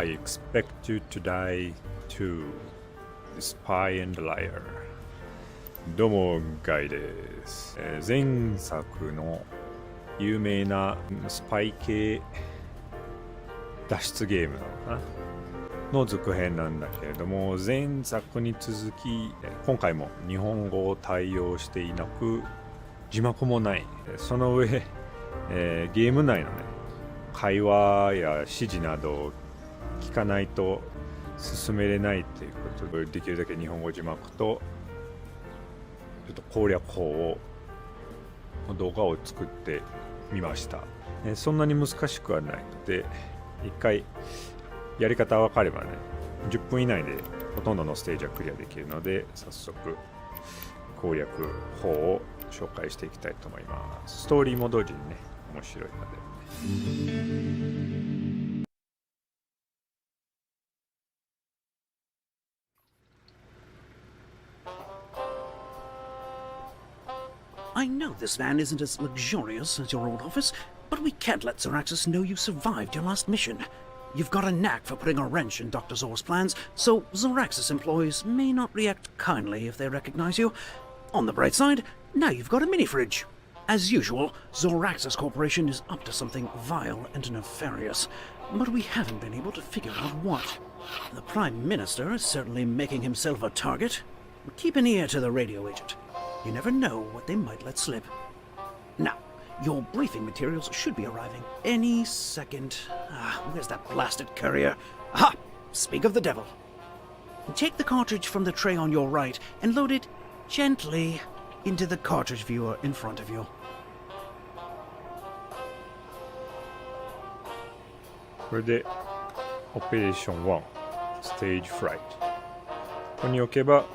I expect you to die too, the spy and liar. どうもガイです。前作の有名なスパイ系脱出ゲームなのかなの続編なんだけれども、前作に続き今回も日本語を対応していなく字幕もない。その上、ゲーム内のね会話や指示などを聞かないと進めれないということで、できるだけ日本語字幕とちょっと攻略法の動画を作ってみました。そんなに難しくはないので、一回やり方分かればね、10分以内でほとんどのステージはクリアできるので、早速攻略法を紹介していきたいと思います。ストーリーも同時にね、面白いので。I know this van isn't as luxurious as your old office, but we can't let Zoraxis know you survived your last mission. You've got a knack for putting a wrench in Dr. Zor's plans, so Zoraxis employees may not react kindly if they recognize you. On the bright side, now you've got a mini-fridge. As usual, Zoraxis Corporation is up to something vile and nefarious, but we haven't been able to figure out what. The Prime Minister is certainly making himself a target. Keep an ear to the radio agent. You never know what they might let slip. Now, your briefing materials should be arriving any second. Where's that blasted courier? Aha! Speak of the devil. Take the cartridge from the tray on your right and load it gently into the cartridge viewer in front of you. これでオペレーション1ステージフライト。ここに置けば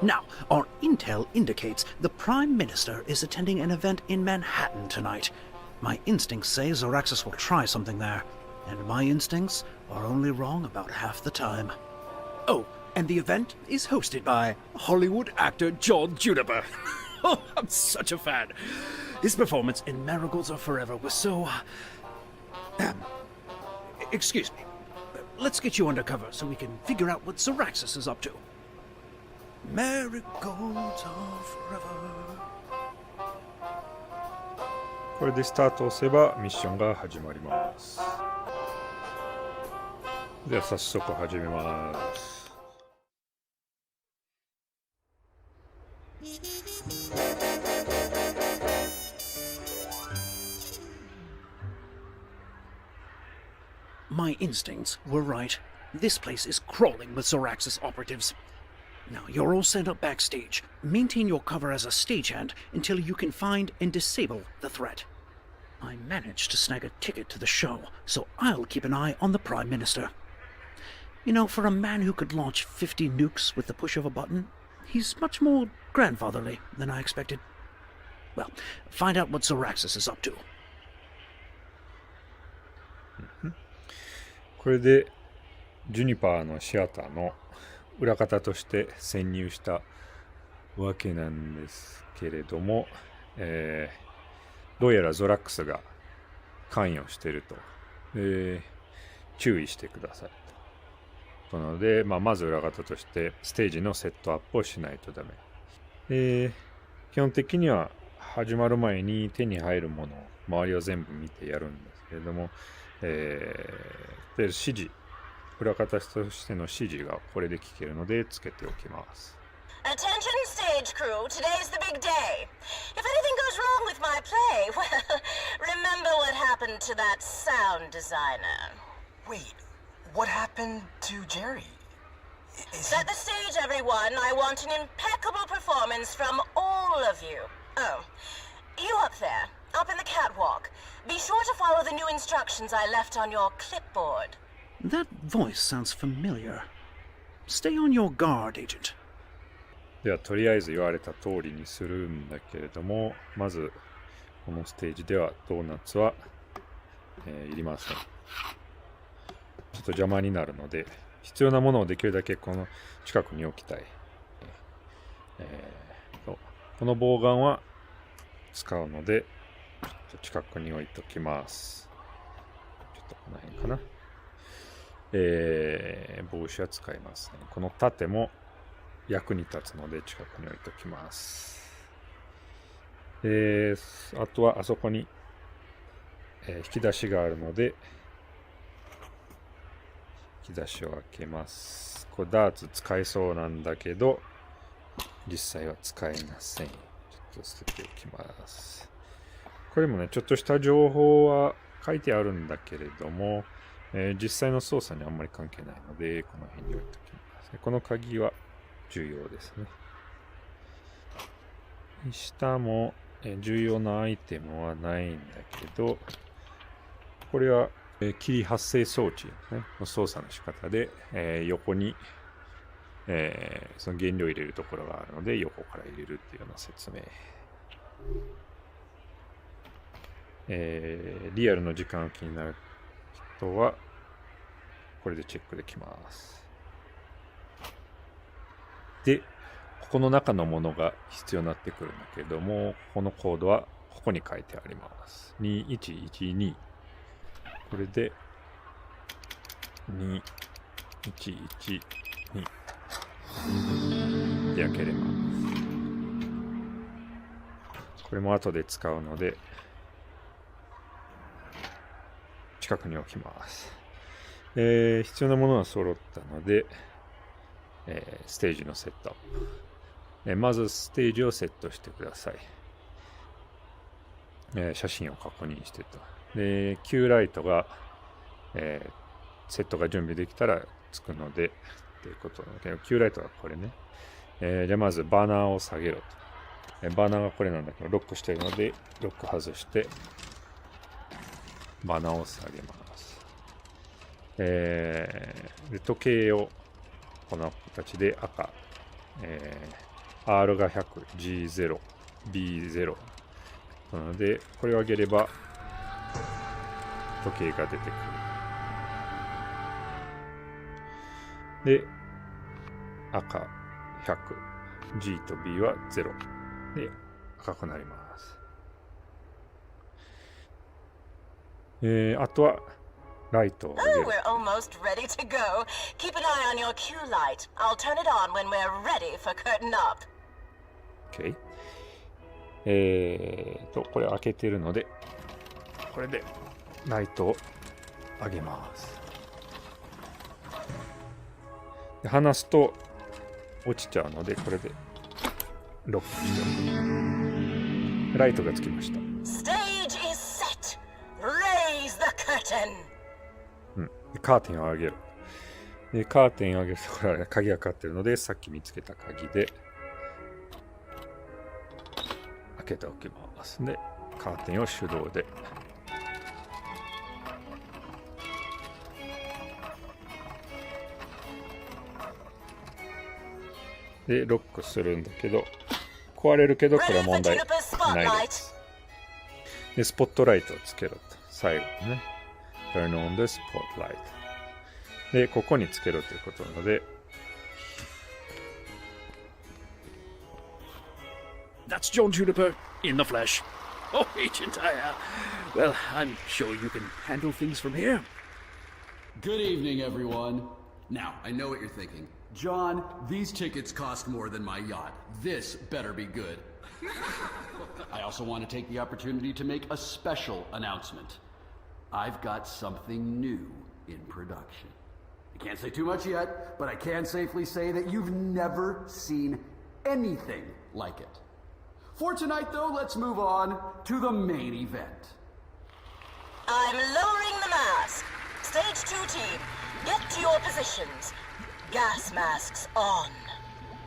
Now, our intel indicates the Prime Minister is attending an event in Manhattan tonight. My instincts say Zoraxis will try something there, and my instincts are only wrong about half the time. Oh, and the event is hosted by Hollywood actor John Juniper. Oh, I'm such a fan. His performance in Marigolds Are Forever was so... Excuse me. Let's get you undercover so we can figure out what Zoraxis is up to. Marigolds are forever. これでスタートを押せばミッションが始まります。では早速始めます。My instincts were right. This place is crawling with Zoraxis operatives. Now, you're all set up backstage. Maintain your cover as a stagehand until you can find and disable the threat. I managed to snag a ticket to the show, so I'll keep an eye on the Prime Minister. You know, for a man who could launch 50 nukes with the push of a button, he's much more grandfatherly than I expected. Well, find out what Zoraxis is up to. これでジュニパーのシアターの裏方として潜入したわけなんですけれども、どうやらゾラックスが関与していると、注意してくださいと。なので、まず裏方としてステージのセットアップをしないとダメ。基本的には始まる前に手に入るものを周りを全部見てやるんですけれども、で指示裏方としての指示がこれで聞けるのでつけておきます。 Attention stage crew, today's the big day. If anything goes wrong with my play, well, remember what happened to that sound designer. Wait, what happened to Jerry? Set the stage, everyone. I want an impeccable performance from all of you. Oh, you up there, up in the catwalk. Be sure to follow the new instructions I left on your clipboard. That voice sounds familiar. Stay on your guard, Agent. ではとりあえず言われた通りにするんだけれども、まずこのステージではドーナツは、いりません。ちょっと邪魔になるので、必要なものをできるだけこの近くに置きたい。この棒眼は使うので、ちょっと近くに置いときます。ちょっとこの辺かな。帽子は使いますね。この盾も役に立つので近くに置いておきます。あとはあそこに、引き出しがあるので、引き出しを開けます。これダーツ使えそうなんだけど、実際は使えません。ちょっと捨てておきます。これもね、ちょっとした情報は書いてあるんだけれども、実際の操作にあんまり関係ないので、この辺に置いておきます。この鍵は重要ですね。下も重要なアイテムはないんだけど、これは霧発生装置、ね、の操作の仕方で、横に、その原料を入れるところがあるので、横から入れるっていうような説明。リアルの時間が気になる人は、これでチェックできます。で、ここの中のものが必要になってくるんだけども、このコードはここに書いてあります。2112。これで、2112で開けれます。これも後で使うので、近くに置きます。必要なものは揃ったので、ステージのセットアップ。まずステージをセットしてください。写真を確認してと。で、Q ライトが、セットが準備できたらつくので、ということなんだけど、Q ライトはこれね。じゃあまずバナーを下げろと。バナーがこれなんだけど、ロックしているので、ロック外して、バナーを下げます。で時計をこの形で赤、R が100、G0、B0 なので、これを上げれば時計が出てくる。で、赤100、G と B は0で赤くなります。あとはライトを上げる。Oh, we're almost ready to go. Keep an eye on your cue light. I'll turn it on when we're ready for curtain up. OK。これ開けてるので、これでライトを上げます。で離すと落ちちゃうので、これでロックしておく。ライトがつきました。Stage is set. Raise the curtain. カーテンを上げる。でカーテンを上げるところは鍵がかかっているので、さっき見つけた鍵で開けておきます。で、カーテンを手動でロックするんだけど、壊れるけど、これは問題ないです。で、スポットライトをつけろと。最後にね。Turn on the spotlight。で、ここにつけろということなので、That's John Juniper in the flesh. Oh, Agent, well, I'm sure you can handle things from here. Good evening, everyone. Now, I know what you're thinking. John, these tickets cost more than my yacht. This better be good. I also want to take the opportunity to make a special announcement. I've got something new in production. I can't say too much yet, but I can safely say that you've never seen anything like it. For tonight, though, let's move on to the main event. I'm lowering the mask. Stage 2 team, get to your positions. Gas masks on.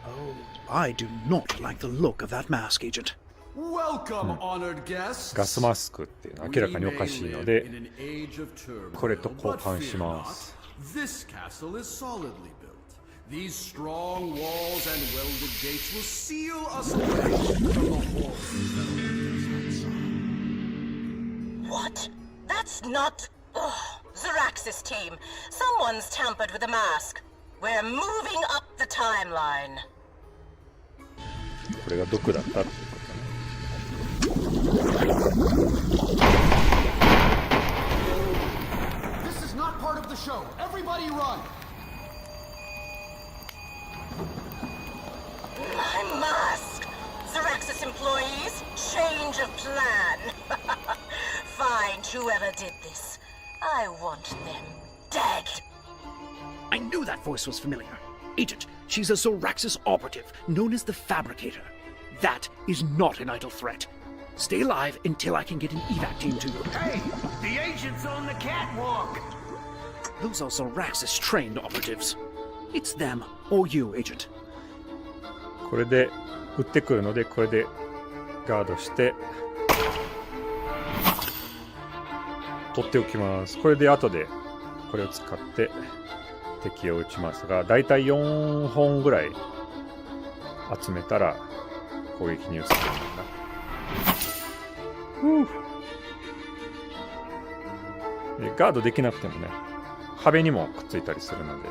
Oh, I do not like the look of that mask, Agent. Welcome, honored guests. ガスマスクっていうのは明らかにおかしいので、これと交換します。This castle is solidly built. These strong walls and welded gates will seal us away from the horrors that outside. What? That's not... Ugh. Zeraxis team, someone's tampered with the mask. We're moving up the timeline. これが毒だったっていうことね。This is not part of the show. Everybody run. My mask! Zaraxis employees, change of plan. Find whoever did this. I want them dead. I knew that voice was familiar. Agent, she's a Zoraxis operative, known as the Fabricator. That is not an idle threat. Stay alive until I can get an evac team to you. Hey, the agent's on the catwalk. Those are Zoraxis trained operatives. It's them or you, Agent. これで撃ってくるので、これでガードして取っておきます。これで後でこれを使って敵を撃ちますが、だいたい4本ぐらい集めたら攻撃に移ってるんだな。でガードできなくてもね、壁にもくっついたりするので。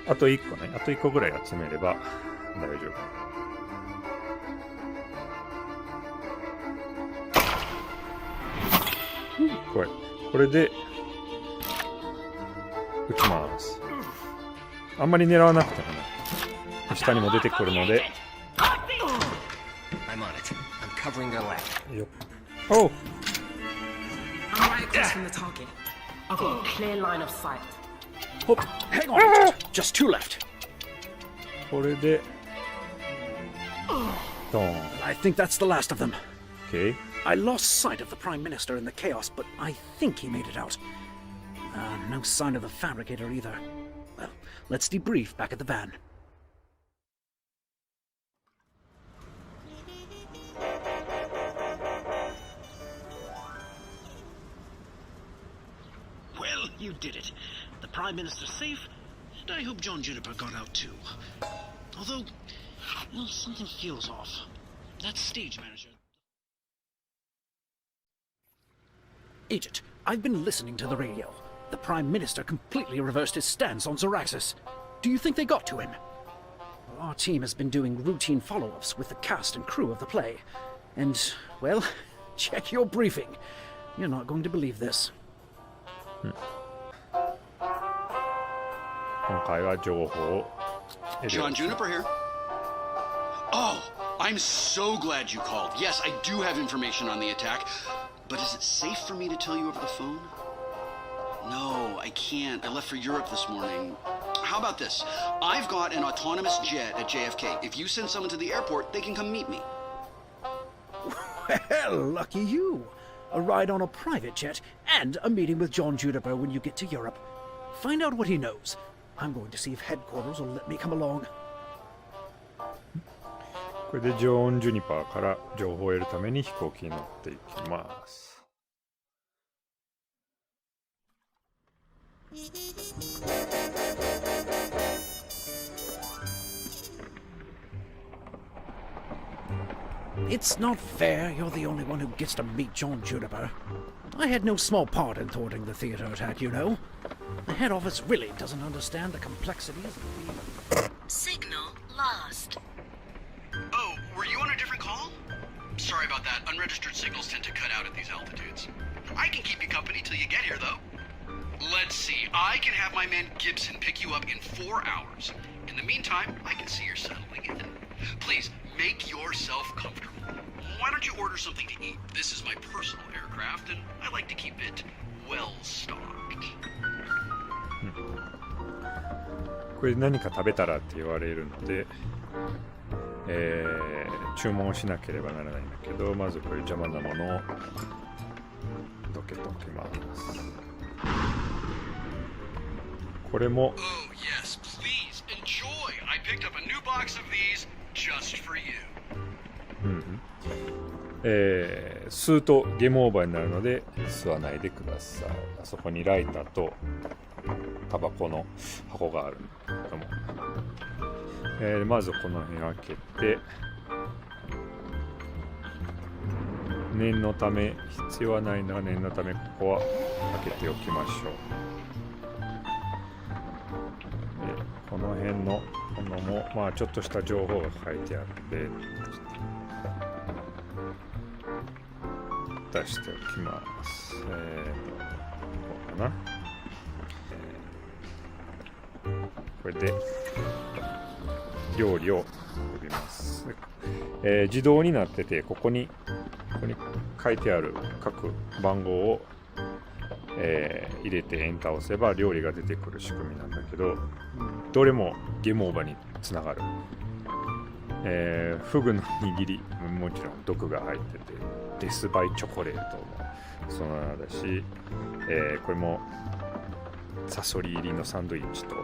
あと1個ね、あと1個ぐらい集めれば大丈夫。これで撃ちます。あんまり狙わなくてもね、下にも出てくるので。I'm on it. I'm covering their left. よっ。おう。 I'm right across from the target. I've got a clear line of sight. Oh, hang on, Agent. Just two left. これでドーン。 I think that's the last of them. OK。 I lost sight of the Prime Minister in the chaos, but I think he made it out. No sign of the Fabricator either. Well, let's debrief back at the van. Well, you did it. The Prime Minister's safe, and I hope John Juniper got out too. Although, well, something feels off. That stage manager... Agent, I've been listening to the radio. The Prime Minister completely reversed his stance on Zoraxis. Do you think they got to him? Well, our team has been doing routine follow-ups with the cast and crew of the play. And, well, check your briefing. You're not going to believe this. 今回は情報を得る。 John Juniper here. Oh, I'm so glad you called. Yes, I do have information on the attack. But is it safe for me to tell you over the phone? No, I can't. I left for Europe this morning. How about this? I've got an autonomous jet at JFK. If you send someone to the airport, they can come meet me. Well, lucky you. A ride on a private jet and a meeting with John Juniper when you get to Europe. Find out what he knows. I'm going to see if headquarters will let me come along. これでジョン・ジュニパーから情報を得るために飛行機に乗っていきます。It's not fair you're the only one who gets to meet John Juniper. I had no small part in thwarting the theater attack, you know. The head office really doesn't understand the complexities of the... Signal lost. Oh, were you on a different call? Sorry about that. Unregistered signals tend to cut out at these altitudes. I can keep you company till you get here, though. Let's see. I can have my man Gibson pick you up in 4 hours. In the meantime, I can see you're settling in. Please, make yourself comfortable. Why don't you order something to eat? This is my personal aircraft, and I like to keep it well-stocked. これ何か食べたらって言われるので、注文をしなければならないんだけど、まずこういう邪魔なものをどけときます。これも Oh, yes, please enjoy. I picked up a new box of these just for you. 吸うとゲームオーバーになるので吸わないでください。あそこにライターとタバコの箱があると思う。まずこの辺開けて、念のため、必要はないなら念のためここは開けておきましょう。この辺のこのもまあちょっとした情報が書いてあって出しておきます。こうかな。これで料理を呼びます。自動になっててここに書いてある各番号を、入れてエンターを押せば料理が出てくる仕組みなんだけど、どれもゲームオーバーにつながる。フグの握りもちろん毒が入ってて、デスバイチョコレートもその名だし、これもサソリ入りのサンドイッチと、こ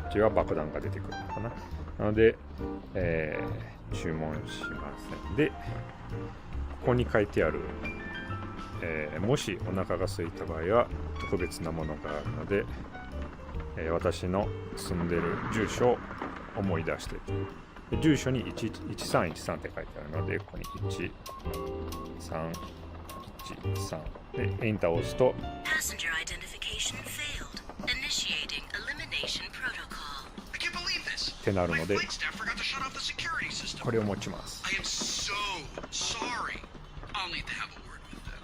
っちは爆弾が出てくるのかな。なので、注文しません。で、ここに書いてある、もしお腹が空いた場合は特別なものがあるので、私の住んでる住所を思い出してで住所に1313って書いてあるので、ここに1313でエンターを押すとPassenger identification failed. Initiating elimination protocol. I can't believe this. ってなるので、 My flight staff forgot to shut off the security system. これを持ちます。 I am so sorry. I'll need to have a word with them.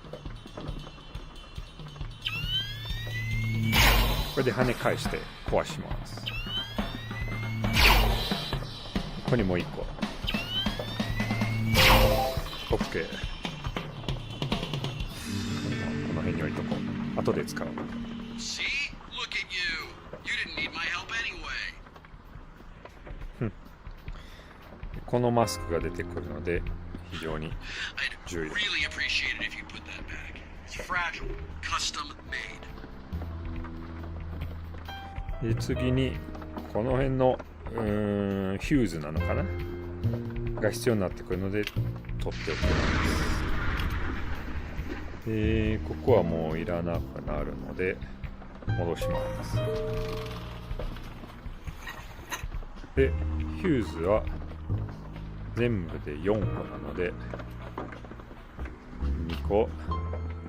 これで跳ね返して壊します。ここにもう一個 OK。 この辺に置いとこう。後で使う。 See? Look at you. You didn't need my help anyway. このマスクが出てくるので非常に I'd 重要。 really appreciate it if you put that back. It's fragile, custom made. で次にこの辺のヒューズなのかなが必要になってくるので取っておきます。ここはもういらなくなるので戻します。でヒューズは全部で4個なので2個、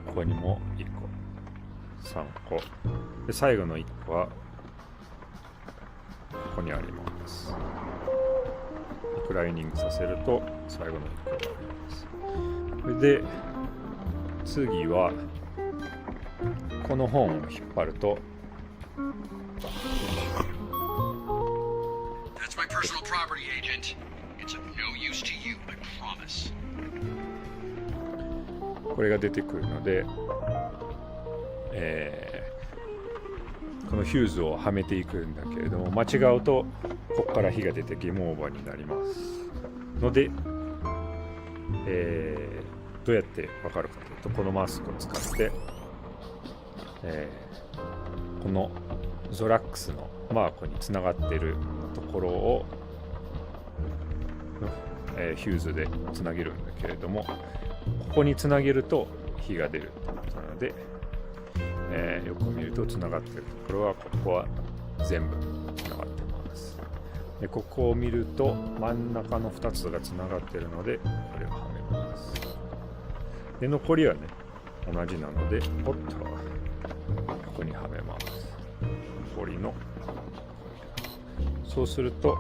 ここにも1個、3個で最後の1個はここにあります。リクライニングさせると最後の1個があります。それで次はこの本を引っ張ると That's my personal property, agent. It's of no use to you, I promise. これが出てくるので、このヒューズをはめていくんだけれども、間違うとここから火が出てゲームオーバーになりますので、どうやってわかるかというと、このマスクを使って、このゾラックスのマークにつながっているところを、ヒューズでつなげるんだけれども、ここにつなげると火が出るということなので、よく見るとつながっているところは、ここは全部つながっています。でここを見ると真ん中の2つがつながっているので、これをはめます。で残りはね同じなので、おっとここにはめます。残りのそうすると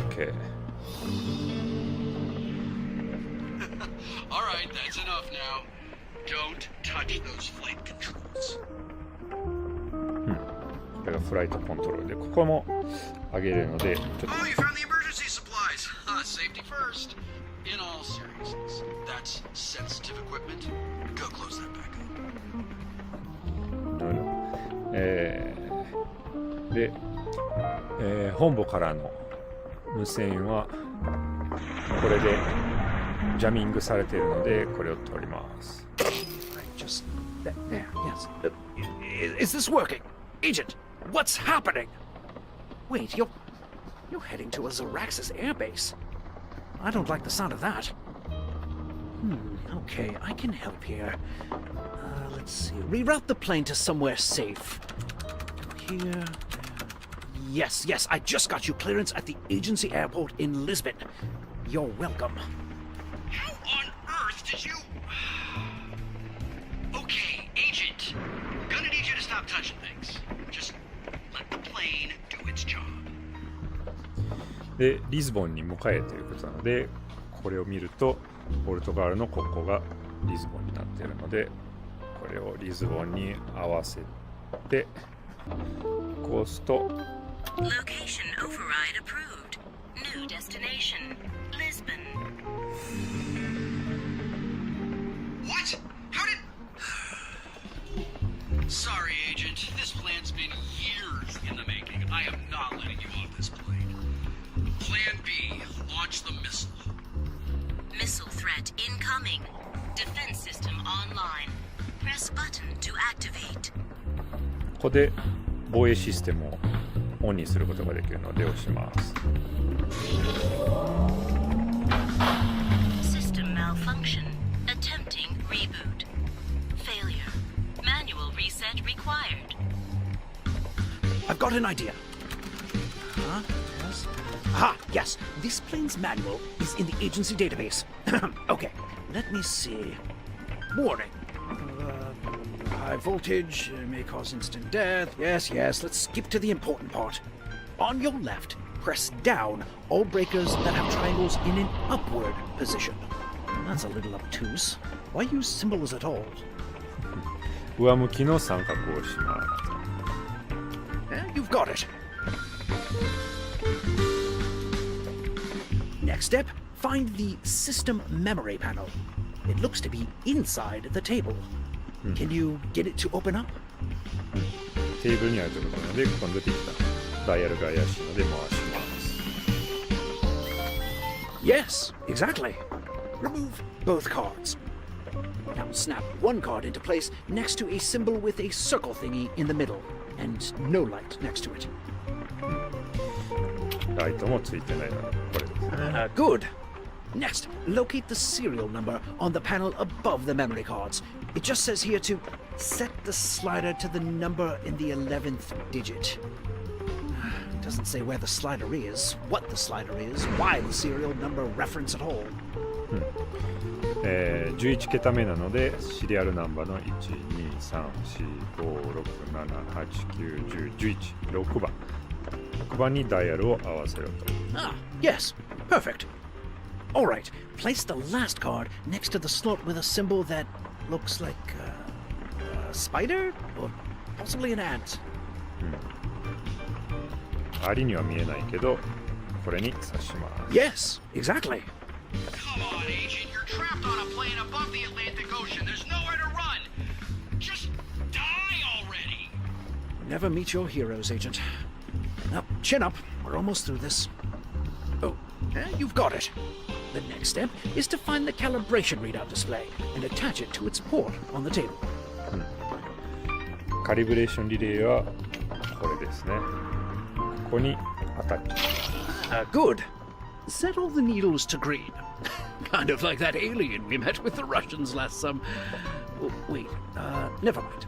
OK。 All right, that's enough now. Don't touch those flight controls. これがフライトコントロールで、ここも上げれるので、ちょっと Oh, you found the emergency supplies. Safety first. In all seriousness, that's sensitive equipment. Go close that back up. で、本部からの無線はこれでジャミングされているので、これを取ります。Just there. Yes. Is this working, Agent? What's happening? Wait, you're heading to a Zoraxis airbase. I don't like the sound of that. Okay, I can help here. Let's see. Reroute the plane to somewhere safe. Here. Yes, I just got you clearance at the agency airport in Lisbon. You're welcome. How on earth did you... Okay, Agent. touching things. Just let the plane do its job. で、リスボンに向かえということなので、これを見ると、ポルトガルのここがリスボンになっているので、これをリスボンに合わせて、こう押すと、Location override approved. New destination, Lisbon. What? How did... Sorry, Agent. This plan's been years in the making. I am not letting you off this plane. Plan B, launch the missile. Missile threat incoming. Defense system online. Press button to activate. ここで防衛システムをオンにすることができるので押します。System malfunction. Attempting reboot. Failure. Manual reset required. I've got an idea. Yes. Ah, yes. This plane's manual is in the agency database. Okay, let me see. Warning. High voltage may cause instant death. Yes, yes. Let's skip to the important part. On your left, press down all breakers that have triangles in an upward position. That's a little obtuse. Why use symbols at all? 上向きの三角を押します。You've got it. Next step, find the system memory panel. It looks to be inside the table. Can you get it to open up? テーブルにあるということなので、今度出てきたダイヤルが怪しいので回します。Yes, exactly. Remove both cards. Now snap one card into place next to a symbol with a circle thingy in the middle and no light next to it. ライトもついてないので、これですね。Good. Next, locate the serial number on the panel above the memory cards. It just says here to set the slider to the number in the 11th digit. It doesn't say where the slider is, what the slider is, why the serial number reference at all. 11桁目なので、シリアルナンバーの1、2、3、4、5、6、7、8、9、10、11、6番。6番にダイヤルを合わせると。Ah, yes. Perfect. All right. Place the last card next to the slot with a symbol that looks like a spider or possibly an ant. アリには見えないけど、これに刺します。Yes, exactly. Come on, Agent. You're trapped on a plane above the Atlantic Ocean. There's nowhere to run. Just die already. Never meet your heroes, Agent. Now, chin up. We're almost through this. Oh, you've got it. The next step is to find the calibration readout display and attach it to its port on the table. カリブレーションリレーはこれですね。ここにアタッチ。Good. Set all the needles to green. Kind of like that alien we met with the Russians last summer. Oh, wait, never mind.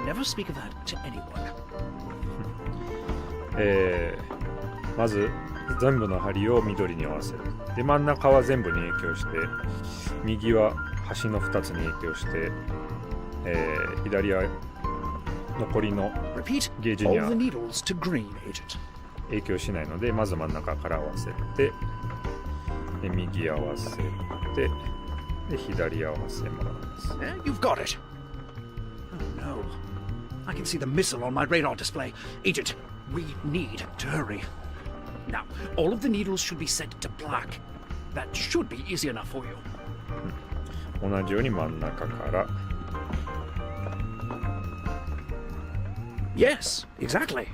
Never speak of that to anyone. まず全部の針を緑に合わせる。で、真ん中は全部に影響して、右は端の2つに影響して、左は残りのゲージには影響しないので、まず真ん中から合わせて、で右合わせて、で左合わせます。You've got it. Oh no. I can see the missile on my radar display. Agent, we need to hurry. Now, all of the needles should be set to black. That should be easy enough for you. 同じように真ん中から。Yes, exactly.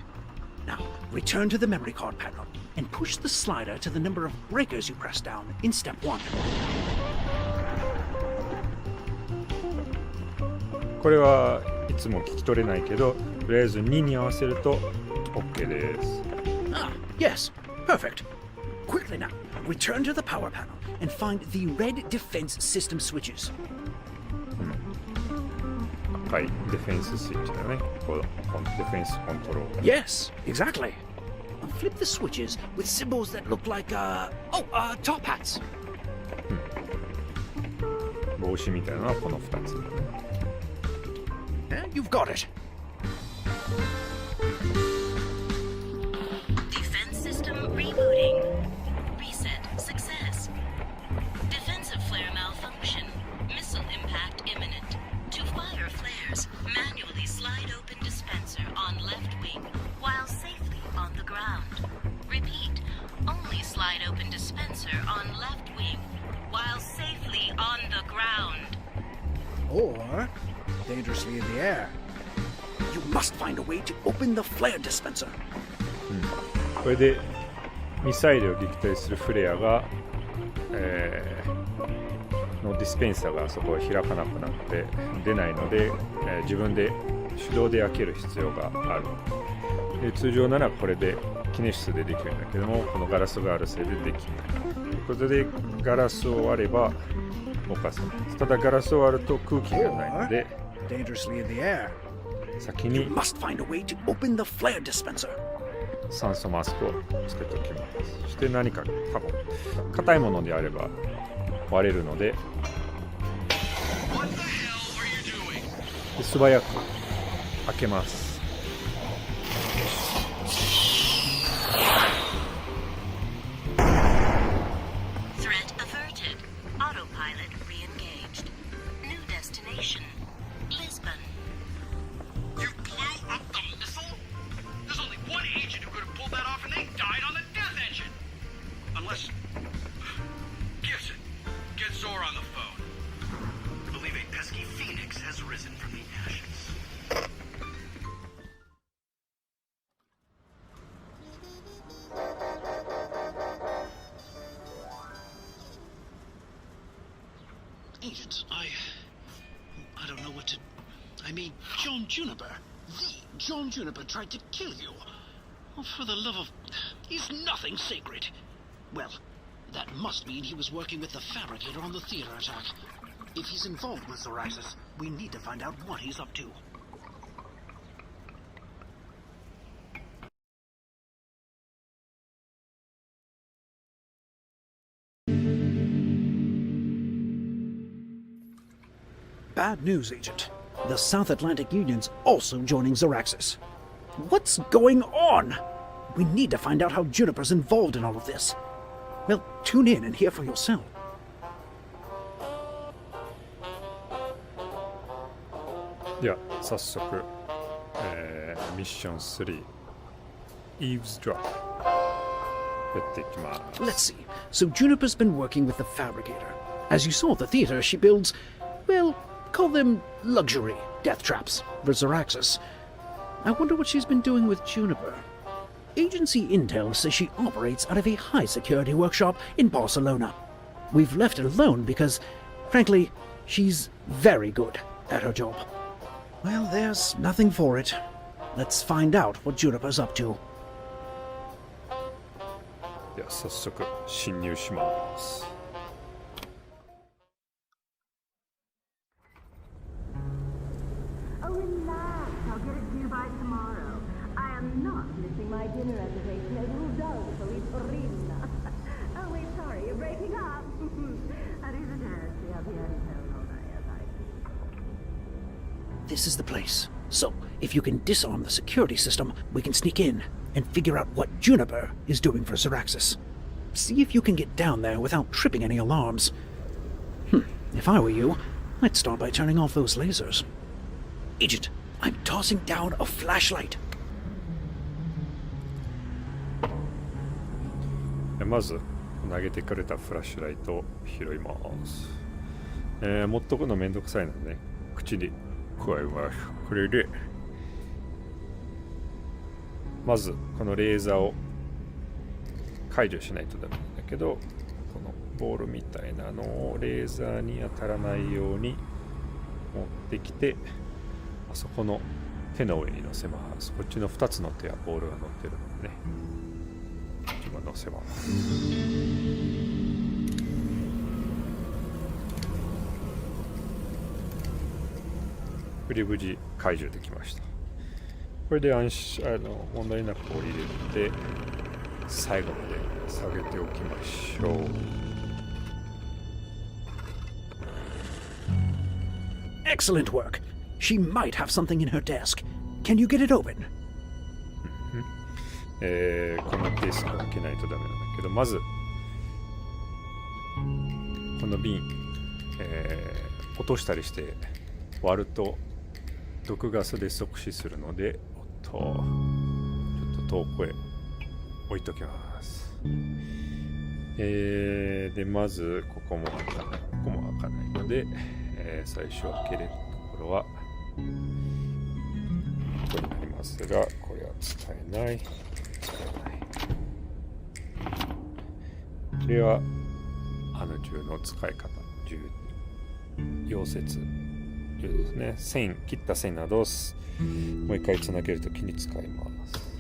Now, return to the memory card panel and push the slider to the number of breakers you press down in step 1. これはいつも聞き取れないけど、とりあえず2に合わせると OK です。Ah, yes, perfect. Quickly now, return to the power panel and find the red defense system switches. はい、ディフェンススイッチだね。このディフェンスコントロール。Yes, exactly. Flip the switches with symbols that look like, top hats. 帽子みたいなのはこの2つ。You've got it. Defense system rebooting. Reset success. Defensive flare malfunction. Missile impact imminent. To fire flares, manually slide open dispenser on left wing while safely on the ground. Repeat, only slide open dispenser on left wing while safely on the ground. Or dangerously in the air. You must find a way to open the flare dispenser. これでミサイルを撃退するフレアが、のディスペンサーがそこを開かなくなって出ないので、自分で手動で開ける必要がある。で通常ならこれで記念室でできるんだけども、このガラスがあるせいでできない。ということでガラスを割れば動かせない。ただガラスを割ると空気がないので、 Dangerously in the air. 先 You に must find a way to open the flare dispenser. 酸素マスクをつけておきます。そして何か多分硬いものであれば割れるので、で素早く開けます。Threat averted. Autopilot re-engaged. New destination, Lisbon. You blew up the missile? There's only one agent who could have pulled that off, and they died on the death engine. Unless... Gibson, get Zor on the phone. I believe a pesky phoenix has risen from the ashes. Agent, I don't know what to... I mean, John Juniper. The John Juniper tried to kill you. Oh, for the love of... He's nothing sacred. Well, that must mean he was working with the Fabricator on the theater attack. If he's involved with Zoraxis, we need to find out what he's up to. Bad news, Agent. The South Atlantic Union's also joining Zoraxis. What's going on? We need to find out how Juniper's involved in all of this. Well, tune in and hear for yourself. では早速、ミッション3 Eavesdrop やっていきます。 Let's see. So Juniper's been working with the Fabricator. As you saw at the theater, she builds, well, call them luxury death traps for Zoraxis. I wonder what she's been doing with Juniper. Agency intel says she operates out of a high-security workshop in Barcelona. We've left her alone because, frankly, she's very good at her job. Well, there's nothing for it. Let's find out what Juniper's up to. では早速侵入します。Oh, relax. I'll get it to you by tomorrow. I am not missing my dinner reservation at Rudolfo Torino. Oh, wait, sorry. You're breaking up. Arrivederci. I'll be on phone all night, as I see. This is the place. So, if you can disarm the security system, we can sneak in and figure out what Juniper is doing for Zoraxis. See if you can get down there without tripping any alarms. If I were you, I'd start by turning off those lasers. Agent, I'm tossing down a flashlight. まず投げてくれたフラッシュライトを拾います。持っとくのめんどくさいのでね、口に加えます。これでまずこのレーザーを解除しないとダメなんだけど、このボールみたいなのをレーザーに当たらないように持ってきて、あそこの手の上に乗せます。こっちの2つの手はボールが乗ってるのでね、今乗せます。無事解除できました。これで問題なく入れて最後まで下げておきましょう。Excellent work. She might have something in her desk. Can you get it open? このケースを開けないとダメなんだけど、まずこの瓶、落としたりして割ると毒ガスで即死するので、ちょっと遠くへ置いときます。でまずここも開かないので、最初開けれるところはここになりますが、これは使えない。これは銃の使い方、溶接銃ですね。線、切った線などをもう一回つなげるときに使います。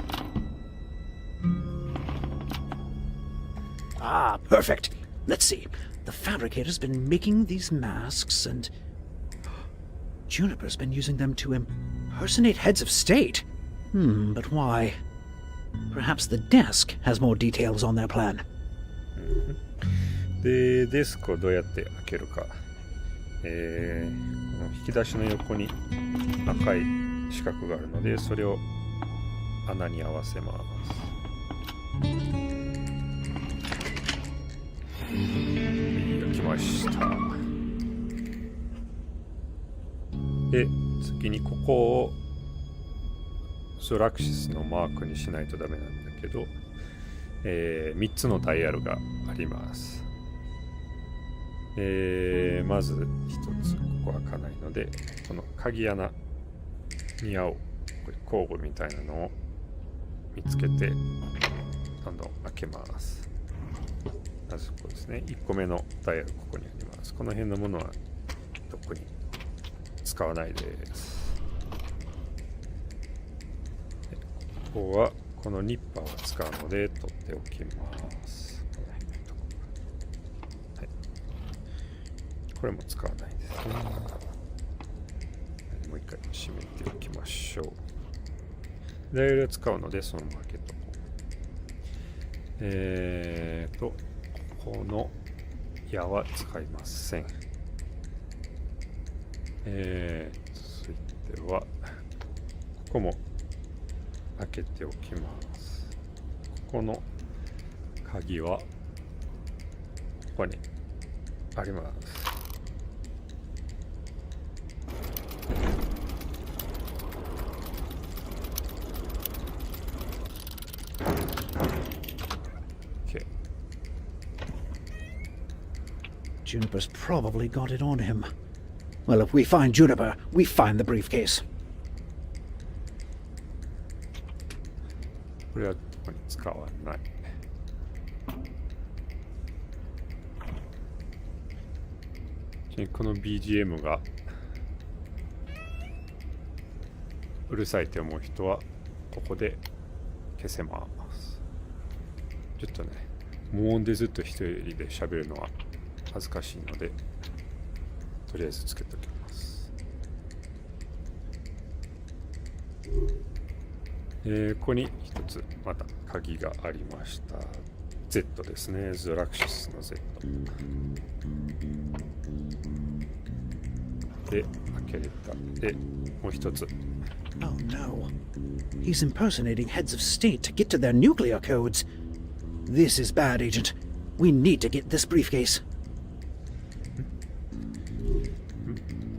Ah, perfect. Let's see. The fabricator's been making these masks, and Juniper's been using them to impersonate heads of state. But why? Perhaps the desk has more details on their plan. で、デスクをどうやって開けるか。この引き出しの横に赤い四角があるので、それを穴に合わせます。開きました。で、次にここをソラクシスのマークにしないとダメなんだけど、3つのダイヤルがあります。まず1つ、ここ開かないので、この鍵穴に合う工具みたいなのを見つけてどんどん開けます。まずここですね。1個目のダイヤル、ここにあります。この辺のものは特に使わないです。ここはこのニッパーを使うので取っておきます。この辺のところ、はい、これも使わないですね。もう一回閉めておきましょう。ダイヤルを使うのでそのまま開けとこう。この矢は使いません。続いてはここも開けておきます。ここの鍵はここにあります。Juniper's probably got it on him. Well, if we find Juniper, we find the briefcase. これはここに使わない。この BGM がうるさいと思う人はここで消せます。ちょっとね、無音でずっと一人で喋るのは恥ずかしいので、とりあえずつけておきます。ここに一つまた鍵がありました。Z ですね。ゾラクシスの Z で開けれた。でもう一つ。Oh no. He's impersonating heads of state to get to their nuclear codes. This is bad, Agent. We need to get this briefcase.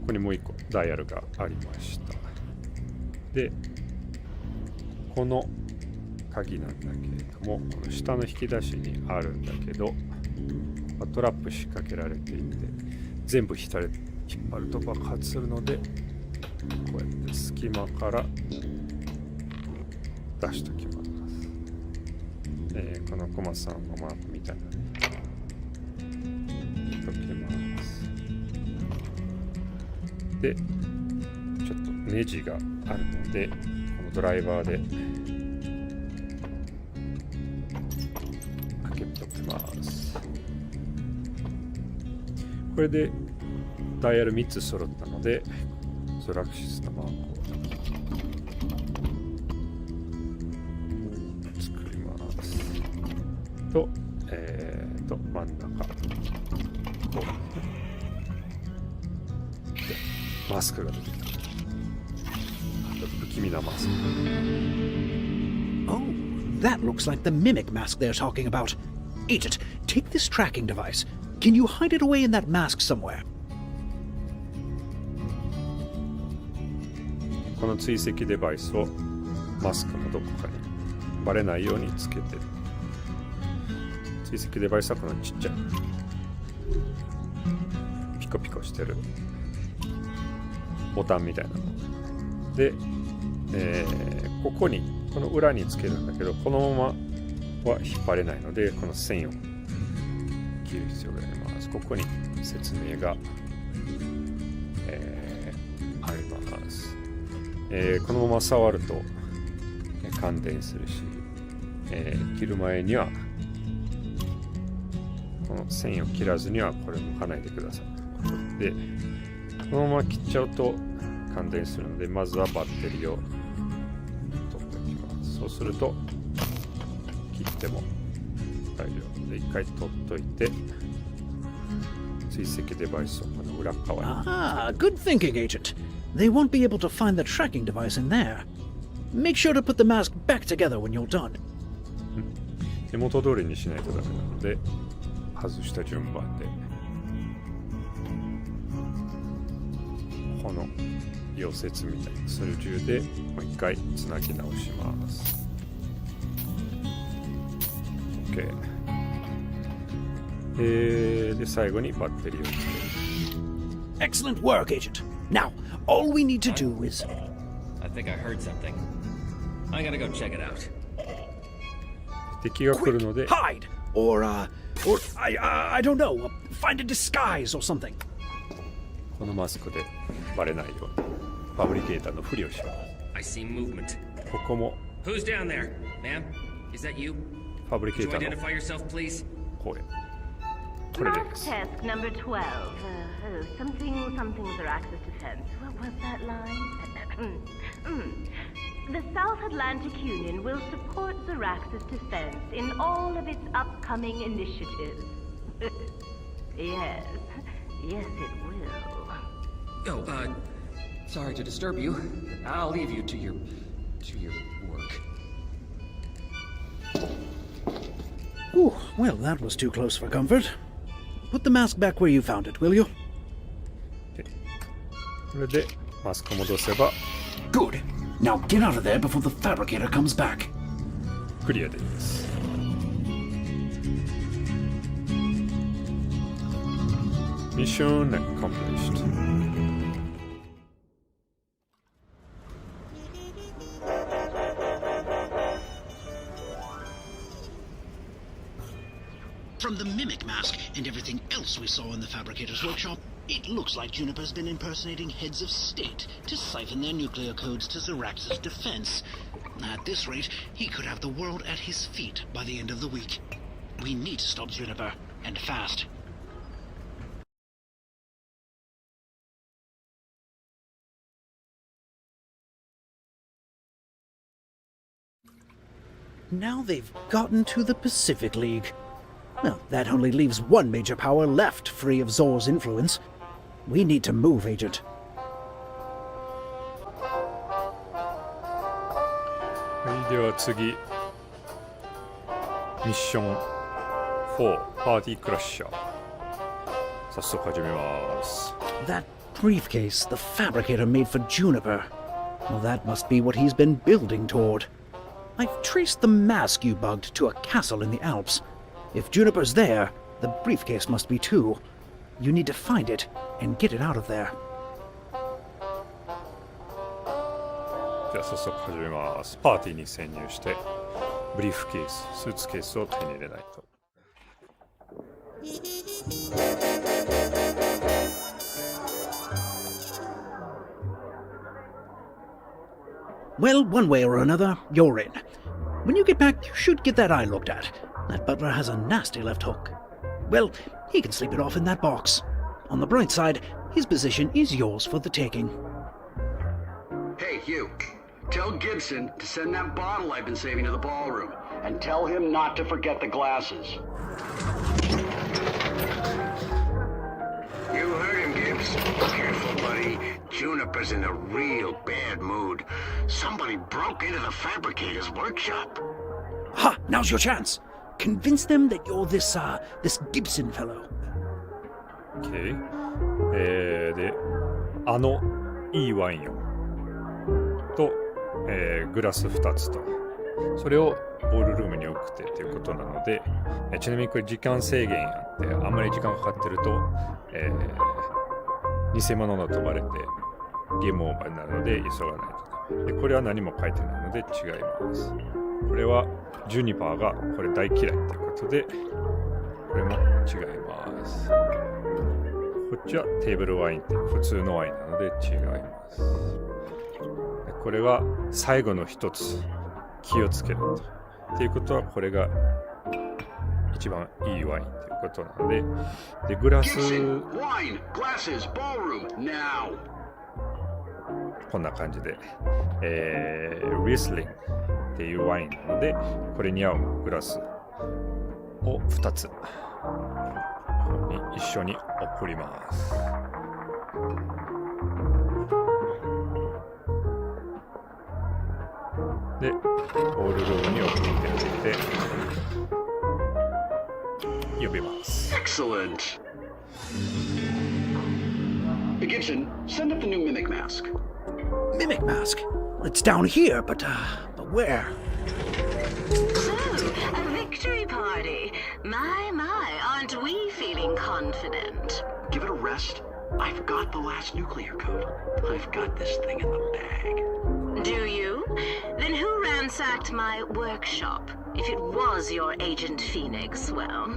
ここにもう一個ダイヤルがありました。で、この鍵なんだけれども、この下の引き出しにあるんだけど、トラップ仕掛けられていて、全部引っ張ると爆発するので、こうやって隙間から出しておきます。このコマさんのマークみたいなのに入れておきます。で、ちょっとネジがあるので、このドライバーで開けておきます。これでダイヤル3つ揃ったので、ゾラクシスのマークを作ります。と、真ん中こうでマスクが出てきた。武器気味なマスク。 Oh, that looks like the mimic mask they're talking about. Agent, take this tracking device. Can you hide it away in that mask somewhere? この追跡デバイスをマスクのどこかにバレないようにつけてる。追跡デバイスはこのちっちゃいピコピコしてるボタンみたいなので、ここにこの裏につけるんだけど、このままは引っ張れないので、この線を切る必要があります。ここに説明が、あります。このまま触ると感電するし、切る前にはこの線を切らずにはこれ向かないでください。で、このまま切っちゃうと感電するので、まずはバッテリーを取っておきます。そうすると切っても大丈夫で、一回取っといて追跡デバイスをこの裏側に。Ah, good thinking, Agent. They won't be able to find the tracking device in there. Make sure to put the mask back together when you're done. 元通りにしないとダメなので、外した順番でこの溶接みたいなスル銃でもう一回つなぎ直します。 OK。で、最後にバッテリーを入れる。 Excellent work, Agent. Now, all we need to do is... I think I heard something. I gotta go check it out. 敵が来るので hide! Or I don't know, find a disguise or something. このマスクでバレないようにファブリケーターのふりをします。 I see movement. ここも Who's down there, ma'am? Is that you? ファブリケ Could ー you ターの identify yourself, please? 声。これで Mask す。 test number 12. Something with their access defense. What was that line? The South Atlantic Union will support Zarax's defense in all of its upcoming initiatives. Yes, it will. Oh, sorry to disturb you. I'll leave you to your work. Ooh, well, that was too close for comfort. Put the mask back where you found it, will you? これでマスクを戻せば Good. Now get out of there before the fabricator comes back. クリアです。ミッション accomplished。From the mimic mask and everything else we saw in the fabricator's workshop, it looks like Juniper's been impersonating heads of state to siphon their nuclear codes to Zarax's defense. At this rate, he could have the world at his feet by the end of the week. We need to stop Juniper, and fast. Now they've gotten to the Pacific League. Well, that only leaves one major power left free of Zor's influence. We need to move, Agent. はい、では次ミッション4パーティークラッシャー早速始めます。 That briefcase the fabricator made for Juniper. Well, that must be what he's been building toward. I've traced the mask you bugged to a castle in the Alps. If Juniper's there, the briefcase must be too. You need to find it and get it out of there. では早速始めます。パーティーに潜入してブリーフケース、スーツケースを手に入れないと。 Well, one way or another, you're in. When you get back, you should get that eye looked at. That butler has a nasty left hook. Well, he can sleep it off in that box. On the bright side, his position is yours for the taking. Hey, you. Tell Gibson to send that bottle I've been saving to the ballroom. And tell him not to forget the glasses. You heard him, Gibbs. Careful, buddy. Juniper's in a real bad mood. Somebody broke into the fabricator's workshop. Ha! Now's your chance. Convince them that you're this Gibson fellow. OK。で、いいワインをと、グラス2つと、それをボールルームに送ってということなので、ちなみにこれ時間制限あって、あんまり時間かかってると、偽物だとバレてゲームオーバーになるので急がないと。で、これは何も書いてないので違います。これはジュニパーがこれ大嫌いということで、これも違います。こっちはテーブルワインって普通のワインなので違います。で、これは最後の一つ気をつけると。っていうことはこれが一番いいワインということなので、でグラスこんな感じで、リスリングっていうワインなので、これに合うグラスを2つに一緒に送ります。で、ボールルームに送っておいて呼びます。Excellent. Gibson, send up the new mimic mask. Mimic mask? It's down here, but where? So, a victory party. My, aren't we feeling confident? Give it a rest. I've got the last nuclear code. I've got this thing in the bag. Do you? Then who ransacked my workshop? If it was your Agent Phoenix, well...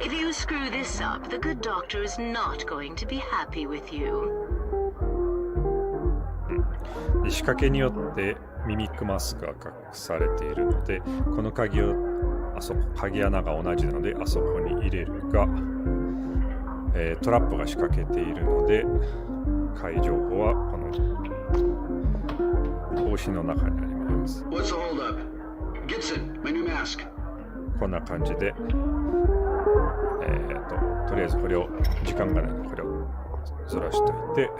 If you screw this up, the good doctor is not going to be happy with you. 仕掛けによってミミックマスクが隠されているので、この鍵を鍵穴が同じなのであそこに入れるが、トラップが仕掛けているので、解情報はこの帽子の中にあります。 What's the hold up? Gibson, my new mask. こんな感じで、とりあえずこれを時間がないのでこれをずらしておいて、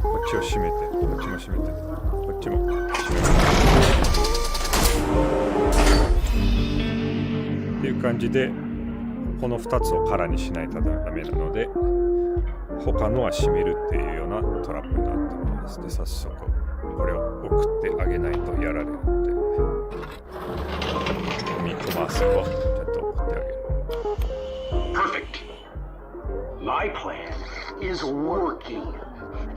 こっちを閉めて、こっちも閉めて、こっちも閉めてっていう感じで、この2つを空にしないとダメなので、他のは閉めるっていうようなトラップになっています。で、早速これを送ってあげないとやられるので、ミックマスクをちょっと送ってあげる。 Perfect. My plan is working.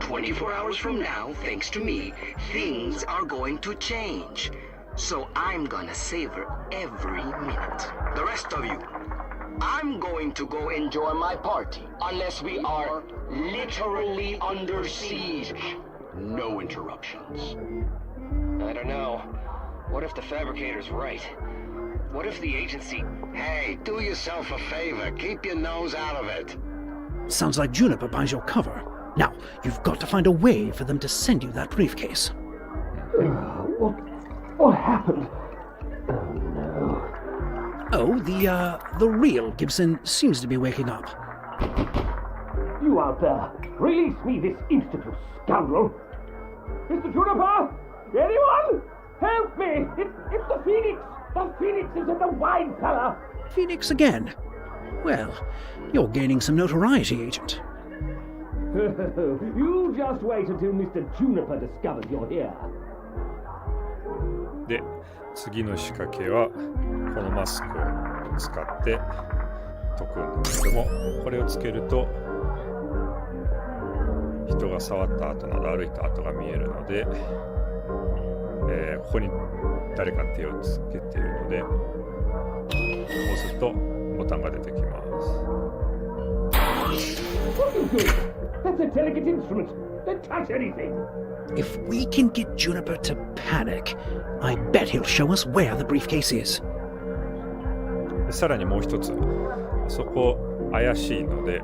24 hours from now, thanks to me, things are going to change. So I'm gonna savor every minute. The rest of you, I'm going to go enjoy my party. Unless we are literally under siege. No interruptions. I don't know. What if the fabricator's right? What if the agency... Hey, do yourself a favor. Keep your nose out of it. Sounds like Juniper buys your cover. Now, you've got to find a way for them to send you that briefcase. What happened? Oh no. Oh, the real Gibson seems to be waking up. You out there, release me this instant, you scoundrel! Mr. Juniper? Anyone? Help me! It's the Phoenix! The Phoenix is in the wine cellar! Phoenix again? Well, you're gaining some notoriety, Agent. You just wait until Mr. Juniper discovers you're here. で、次の仕掛けはこのマスクを使って解くんですけども、これをつけると人が触った跡など歩いた跡が見えるので、ここに誰か手をつけているので、押すとボタンが出てきます。 That's a delicate instrument. Don't touch anything. If we can get Juniper to panic, I bet he'll show us where the briefcase is. でさらにもう一つ、そこ怪しいので、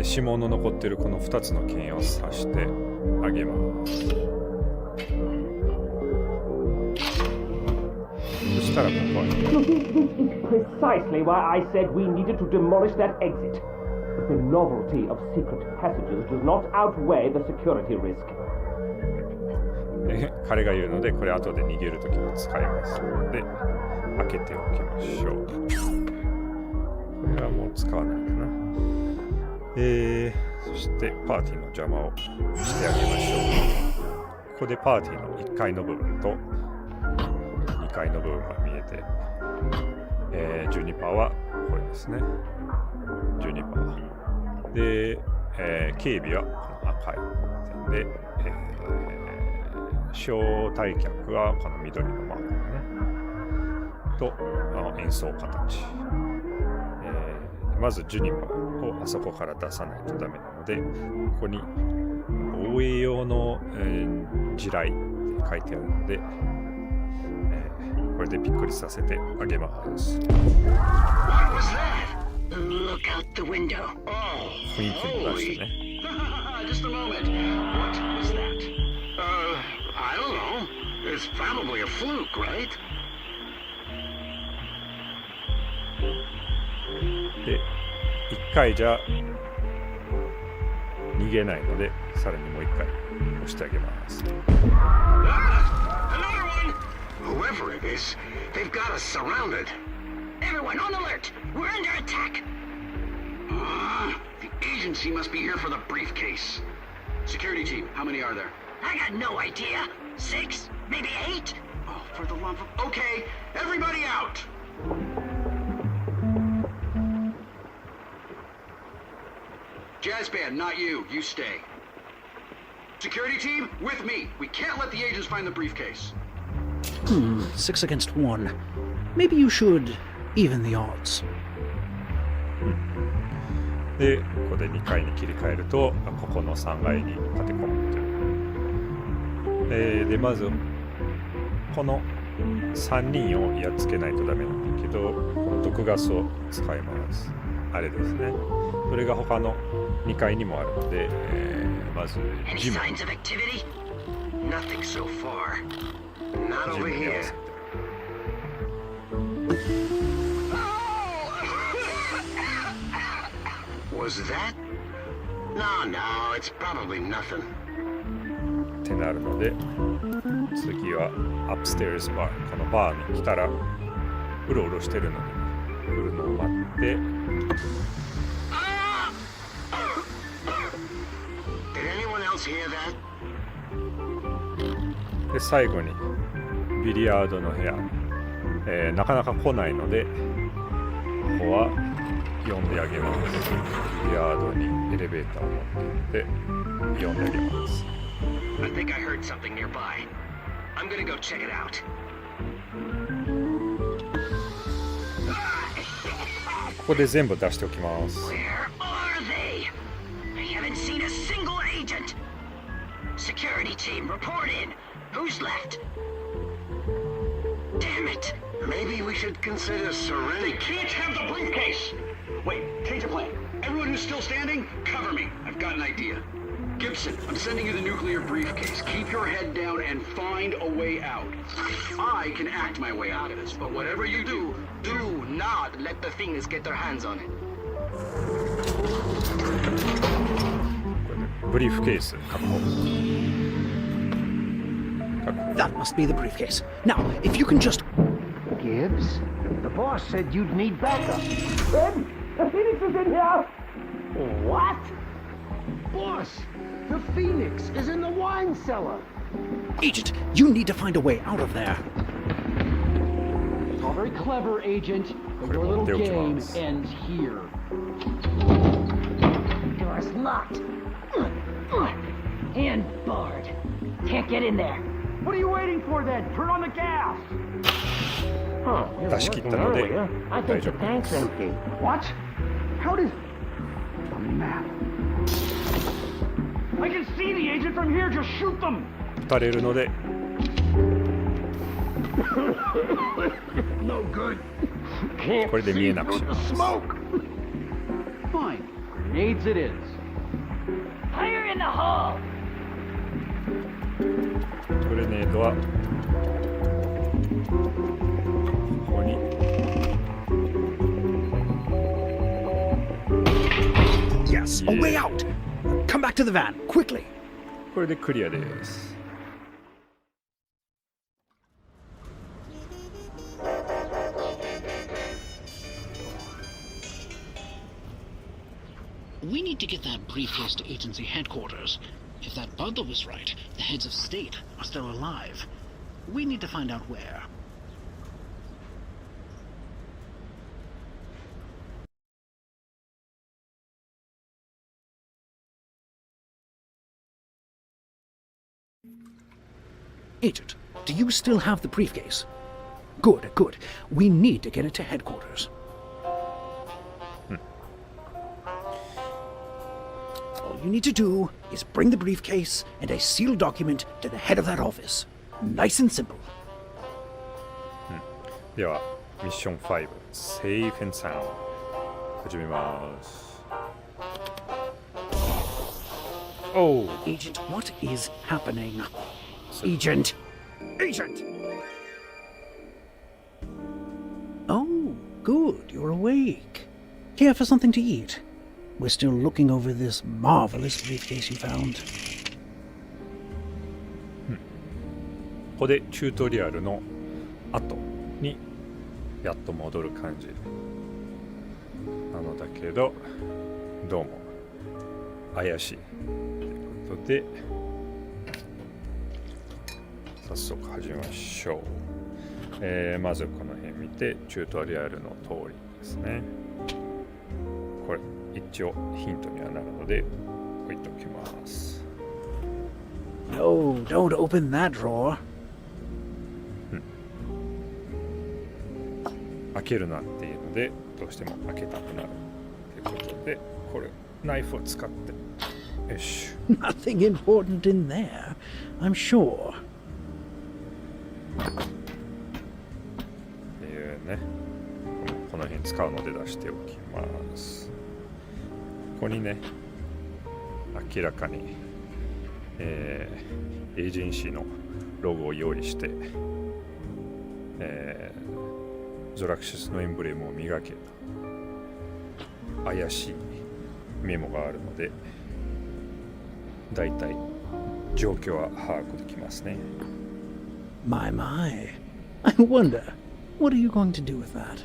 指紋の残っているこの2つの剣を刺してあげます。そししたらここは You see, this is precisely why I said we needed to demolish that exit. The novelty of secret passages does not outweigh the security risk. 彼が言うので、これ後で逃げるときに使いますので、開けておきましょう。これはもう使わないかな。そしてパーティーの邪魔をしてあげましょう。ここでパーティーの1階の部分と2階の部分が見えて、12%はこれですね。12%。で、警備はこの赤い線で、招待客はこの緑のマークね。と、演奏形。まず12%をあそこから出さないとダメなので、ここに防衛用の、地雷って書いてあるので、これでびっくりさせてあげます。Look out the window. Oh, 雰囲気も出してね。Just a moment. What was that? I don't know. It's probably a fluke, right? で、1回じゃ逃げないので、さらにもう1回押してあげます。Another one! Whoever it is, they've got us surrounded. Everyone on alert! We're under attack! The agency must be here for the briefcase. Security team, how many are there? I got no idea. 6, maybe 8? Oh, for the love of... Okay, everybody out! Jazz band, not you. You stay. Security team, with me. We can't let the agents find the briefcase. 6 against 1. Maybe you should even the odds. で、ここで2階に切り替えると、ここの3階に立て込むという。で、まず、この3人をやっつけないとダメなんだけど、この毒ガスを使います。あれですね。それが他の2階にもあるので、まずジム。ジムに合わせて。Was that? No, no, it's probably nothing. ってなるので、次はアップステアーズバー。このバーに来たら、うろうろしてるので、来るのを待って。Did anyone else hear that? で、最後にビリヤードの部屋。なかなか来ないので、ここは呼んであげます。ビリヤードにエレベーターを持って行って呼んであげます。I think I heard something nearby. I'm gonna go check it out. ここで全部出しておきます。Where are they? I haven't seen a single agent. Security team, report in. Who's left? Damn it. Maybe we should consider surrendering. They can't have the briefcase! Wait, change of plan. Everyone who's still standing, cover me. I've got an idea. Gibson, I'm sending you the nuclear briefcase. Keep your head down and find a way out. I can act my way out of this, but whatever you do, do not let the things get their hands on it. ブリーフケース確保。That must be the briefcase. Now, if you can just... Gibbs? The boss said you'd need backup. Ben, the Phoenix is in here! What? Boss, the Phoenix is in the wine cellar. Agent, you need to find a way out of there. It's all very clever, Agent, but your little game ends here. Door's locked. And barred. Can't get in there. What are you waiting for then? Turn on the gas!出し切ったので I think the tank's empty. What? How does... The map... I can see the agent from here, just shoot them! 撃たれるので No good. これで見えなくします。 Fine. Grenades it is. Fire in the hole! グレネードはここに Yes, a way out! Come back to the van, quickly! これでクリアです。We need to get that briefcase to agency headquarters. If that bundle was right, the heads of state are still alive. We need to find out where. Agent, do you still have the briefcase? Good, good. We need to get it to headquarters. All you need to do is bring the briefcase and a sealed document to the head of that office. Nice and simple. では、ミッション5、Safe and Sound 始めます。Oh! Agent, what is happening? Agent! Agent! Oh, good, you're awake. Care for something to eat? We're still looking over this marvelous briefcase you found. ここでチュートリアルの後にやっと戻る感じなのだけど、どうも怪しいということで早速始めましょう。まずこの辺見てチュートリアルの通りですね。これ一応ヒントにはなるので置いておきます。No, don't open that drawer. 開けるなっていうのでどうしても開けたくなるということで、これナイフを使ってよし。Nothing important in there, I'm sure. っていうね、この辺使うので出しておきます。ここにね、明らかに、エージェンシーのロゴを用意して、ゾラクシスのエンブレムを磨けた怪しいメモがあるので、だいたい状況は把握できますね。My, my. I wonder, what are you going to do with that?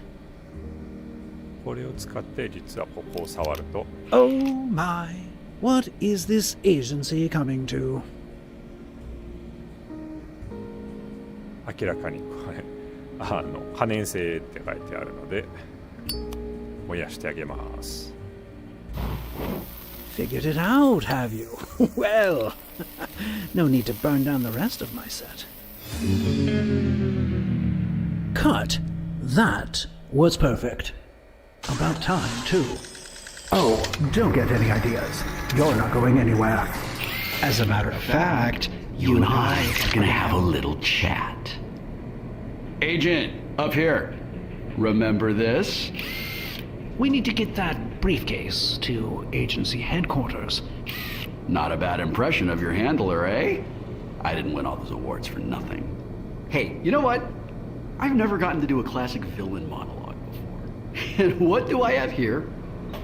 これを使って実はここを触ると Oh my, what is this agency coming to? 明らかにこれ可燃性って書いてあるので燃やしてあげます。Figured it out, have you? Well, no need to burn down the rest of my set. Cut. That was perfect. About time, too. Oh, don't get any ideas. You're not going anywhere. As a matter of fact, You and I are gonna have a little chat. Agent, up here. Remember this? we need to get that briefcase to agency headquarters. Not a bad impression of your handler, eh? I didn't win all those awards for nothing. Hey, you know what? I've never gotten to do a classic villain monologue before. And what do I have here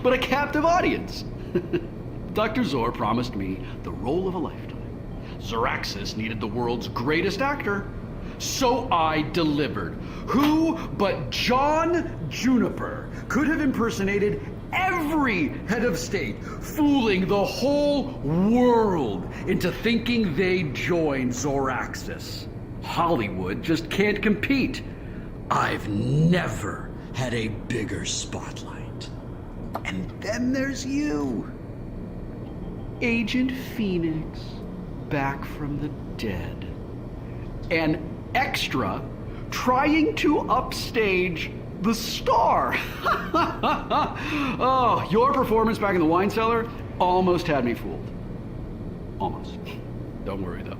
but a captive audience? Dr. Zor promised me the role of a lifetime. Zoraxis needed the world's greatest actor. So I delivered. Who but John Juniper could have impersonated every head of state, fooling the whole world into thinking they'd join Zoraxis. Hollywood just can't compete. I've never had a bigger spotlight. And then there's you. Agent Phoenix, back from the dead. An extra trying to upstage the star. Oh, your performance back in the wine cellar almost had me fooled. Almost. Don't worry though.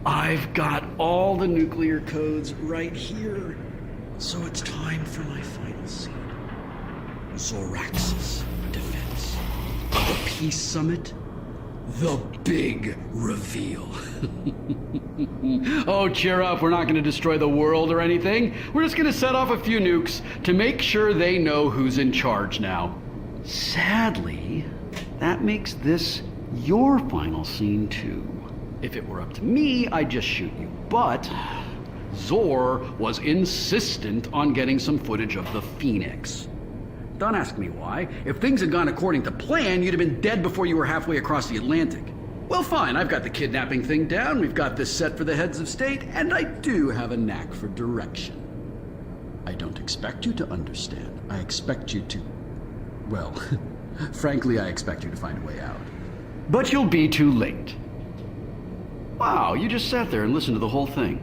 I've got all the nuclear codes right here. So it's time for my final scene. Zoraxis defense. The Peace Summit The big reveal. Oh, cheer up. We're not going to destroy the world or anything. We're just going to set off a few nukes to make sure they know who's in charge now. Sadly, that makes this your final scene too. If it were up to me, I'd just shoot you. But Zor was insistent on getting some footage of the Phoenix. Don't ask me why. If things had gone according to plan, you'd have been dead before you were halfway across the Atlantic. Well, fine, I've got the kidnapping thing down, we've got this set for the heads of state, and I do have a knack for direction. I don't expect you to understand. I expect you to... well, frankly, I expect you to find a way out. But you'll be too late. Wow, you just sat there and listened to the whole thing.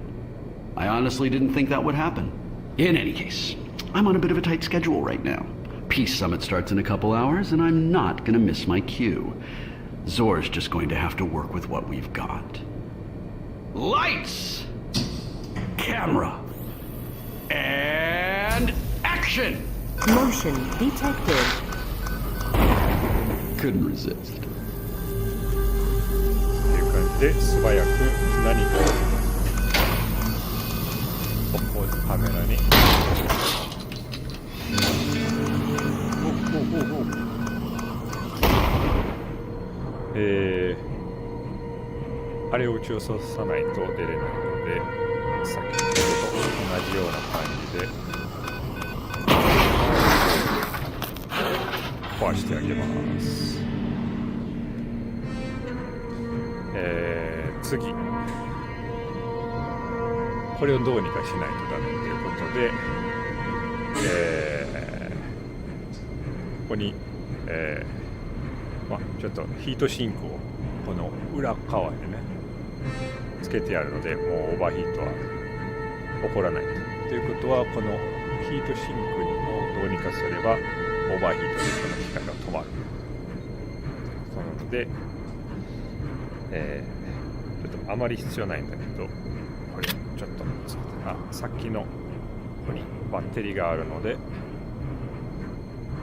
I honestly didn't think that would happen. In any case, I'm on a bit of a tight schedule right now. Peace Summit starts in a couple hours, and I'm not gonna miss my cue. Zor's just going to have to work with what we've got. Lights! Camera! And action! Motion detected. Couldn't resist. っていう感じで素早く何かをカメラにあれを撃ち落とさないと出れないので、先ほどと同じような感じで壊してあげます。次、これをどうにかしないとダメということで、ここに、ちょっとヒートシンクをこの裏側でねつけてあるので、もうオーバーヒートは起こらないということは、このヒートシンクをどうにかすればオーバーヒートでこの機械が止まる。なので、ちょっとあまり必要ないんだけど、これちょっとさっきのここにバッテリーがあるので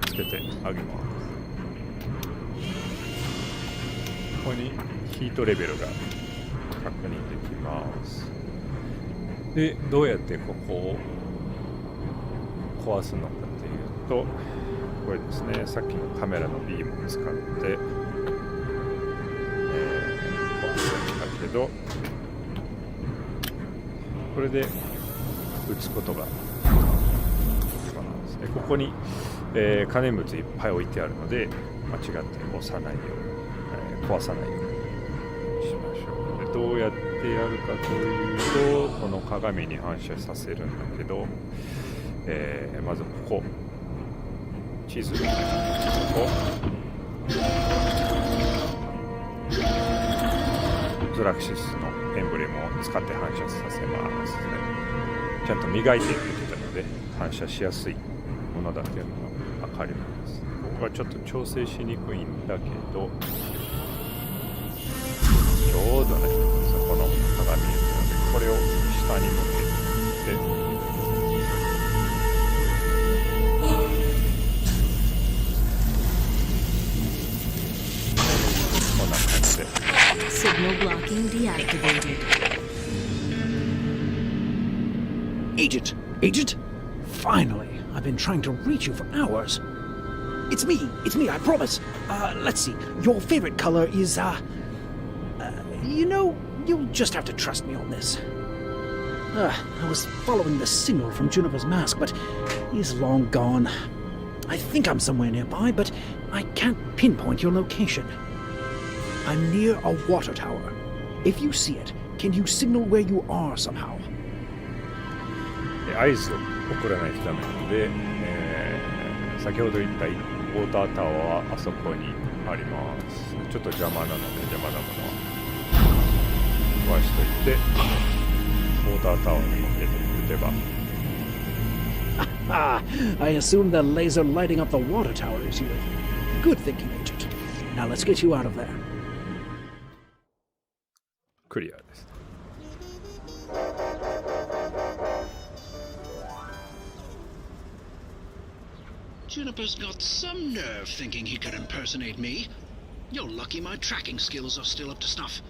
つけてあげます。ここにヒートレベルが確認できます。で、どうやってここを壊すのかというと、これですね、さっきのカメラのビームを使って、壊すんだけど、これで撃つことができます。で、ここに、可燃物いっぱい置いてあるので、間違って押さないように、壊さないようにしましょう。で、どうやってやるかというと、この鏡に反射させるんだけど、まずここ、地図をズラクシスのエンブレムを使って反射させます、ね。ちゃんと磨いていってたので反射しやすいものだというのが分かります。ここはちょっと調整しにくいんだけど、ちょうどね、そこの鏡なので、これを下に向けて、こんな感じで。Signal blocking deactivated. Agent! Agent! Finally! I've been trying to reach you for hours. It's me, I promise. Let's see. Your favorite color is, you know, you'll just have to trust me on this. I was following the signal from Juniper's mask, but he's long gone. I think I'm somewhere nearby, but I can't pinpoint your location. I'm near a water tower. If you see it, can you signal where you are somehow? 合図を送らないとダメなので、先ほど言ったウォータータワーはあそこにあります。ちょっと邪魔なので邪魔なものは壊しといて、ウォータータワーに向けて撃てば。I assume the laser lighting up the water tower is you. Good thinking, Agent. Now let's get you out of there. クリアです。Juniper's got some nerve thinking he could impersonate me. You're lucky my tracking skills are still up to snuff.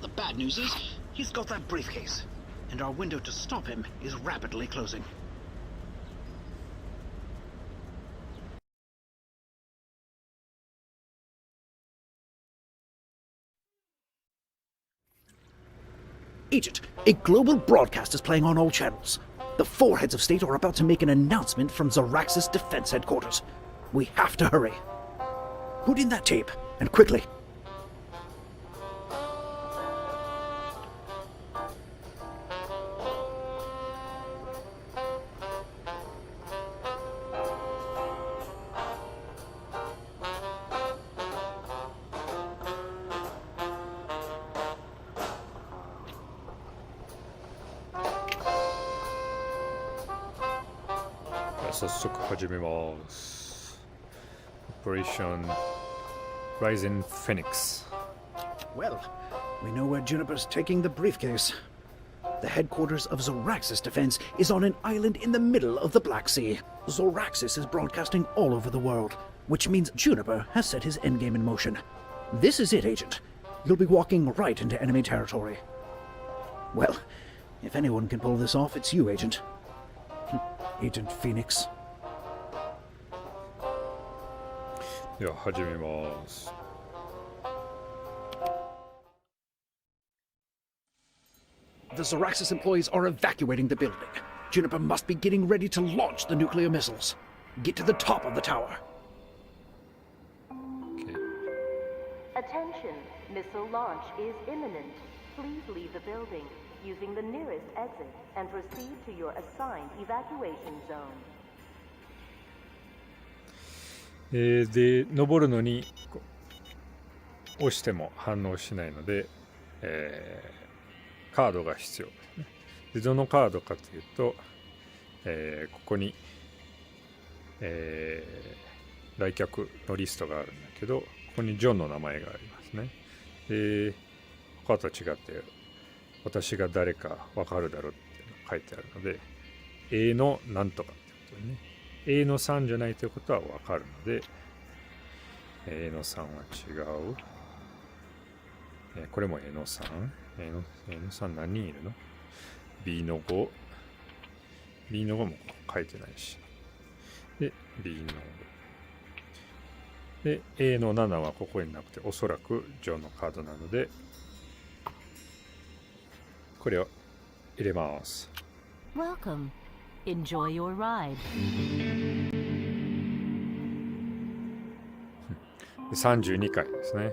The bad news is, he's got that briefcase, and our window to stop him is rapidly closing. Agent, a global broadcast is playing on all channels. The four heads of state are about to make an announcement from Zoraxis Defense Headquarters. We have to hurry. Put in that tape, and quickly. 早速始めます。Operation Rising Phoenix. Well, we know where Juniper's taking the briefcase. The headquarters of Zoraxis Defense is on an island in the middle of the Black Sea. Zoraxis is broadcasting all over the world, which means Juniper has set his endgame in motion. This is it, Agent. You'll be walking right into enemy territory. Well, if anyone can pull this off, it's you, Agent. Agent Phoenix. では始めます。The Zoraxis employees are evacuating the building. Juniper must be getting ready to launch the nuclear missiles. Get to the top of the tower. Okay. Attention, missile launch is imminent. Please leave the building using the nearest exit and proceed to your assigned evacuation zone. で、登るのに押しても反応しないので、カードが必要ですね。で、どのカードかというと、ここに、来客のリストがあるんだけど、ここにジョンの名前がありますね。で、他と違って私が誰か分かるだろうっていうのが書いてあるので、A のなんとかってことでね、A の3じゃないということは分かるので、A の3は違う。これも A の3。A の3何人いるの？ B の5。B の5も書いてないし。で、B の5。で、A の7はここになくて、おそらくジョンのカードなので、これを入れます。Welcome. Enjoy your ride. 32回ですね。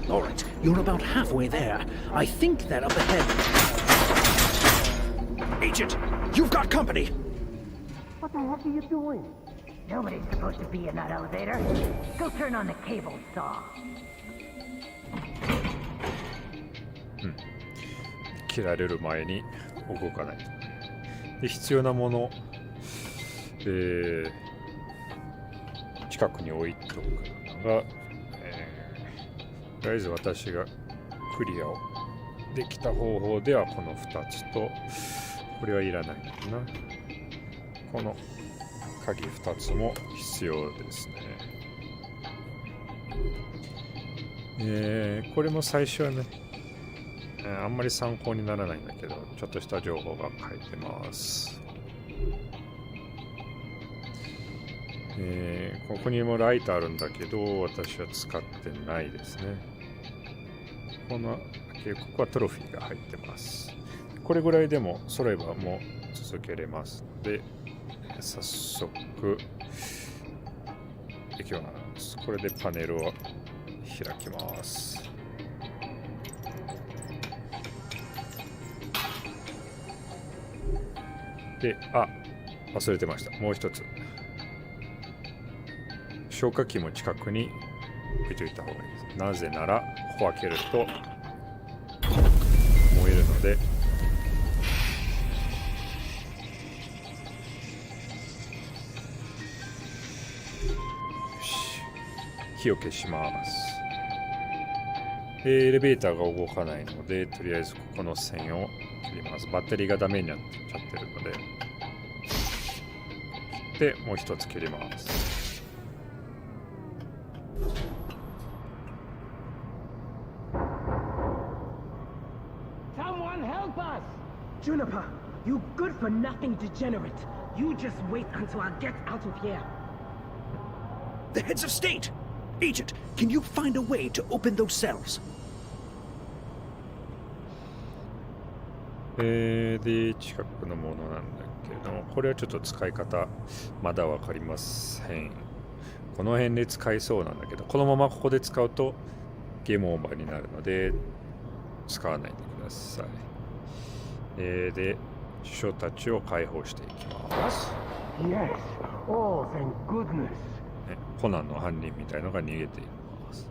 All right, you're about halfway there. I think that up ahead. Agent, you've got company. What the heck are you doing? Nobody's supposed to be in that elevator. Go turn on the cable saw. 切られる前に動かないと。で、必要なもの、近くに置いておくのが、とりあえず私がクリアをできた方法ではこの2つと、これはいらないかな。この鍵2つも必要ですね。これも最初はね、あんまり参考にならないんだけど、ちょっとした情報が書いてます。ここにもライトあるんだけど、私は使ってないですね。ここはトロフィーが入ってます。これぐらいでも揃えばもう続けれますので、早速いきます。これでパネルを開きます。で、忘れてました。もう一つ。消火器も近くに置いといた方がいいです。なぜなら、ここ開けると燃えるので、よし、火を消します。エレベーターが動かないので、とりあえずここの線を切ります。バッテリーがダメになっちゃってるので、切ってもう一つ切ります。Someone help us! Juniper, you good-for-nothing degenerate. You just wait until I get out of here. The heads of state! Agent, can you find a way to open those cells? で、近くのものなんだけれども、これはちょっと使い方まだわかりません。この辺で使いそうなんだけど、このままここで使うとゲームオーバーになるので使わないでください。で、首相たちを解放していきます。Yes. Oh, thank goodness. コナンの犯人みたいのが逃げています。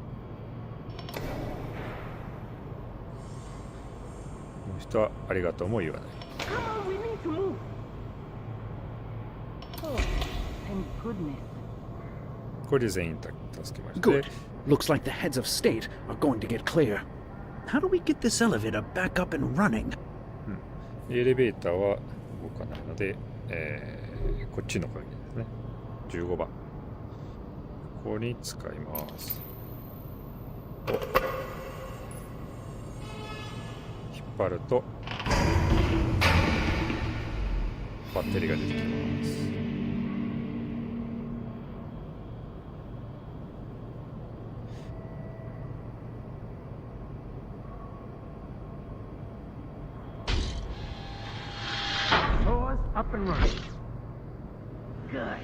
この人はありがとうも言わない。Come on, we need to move. Oh, thank goodness. これで全員助けました。 Good. Looks like the heads of state are going to get clear. How do we get this elevator back up and running? エレベーターは動かないので、こっちの鍵ですね。15番。ここに使います。引っ張るとバッテリーが出てきます。Up and running. Good.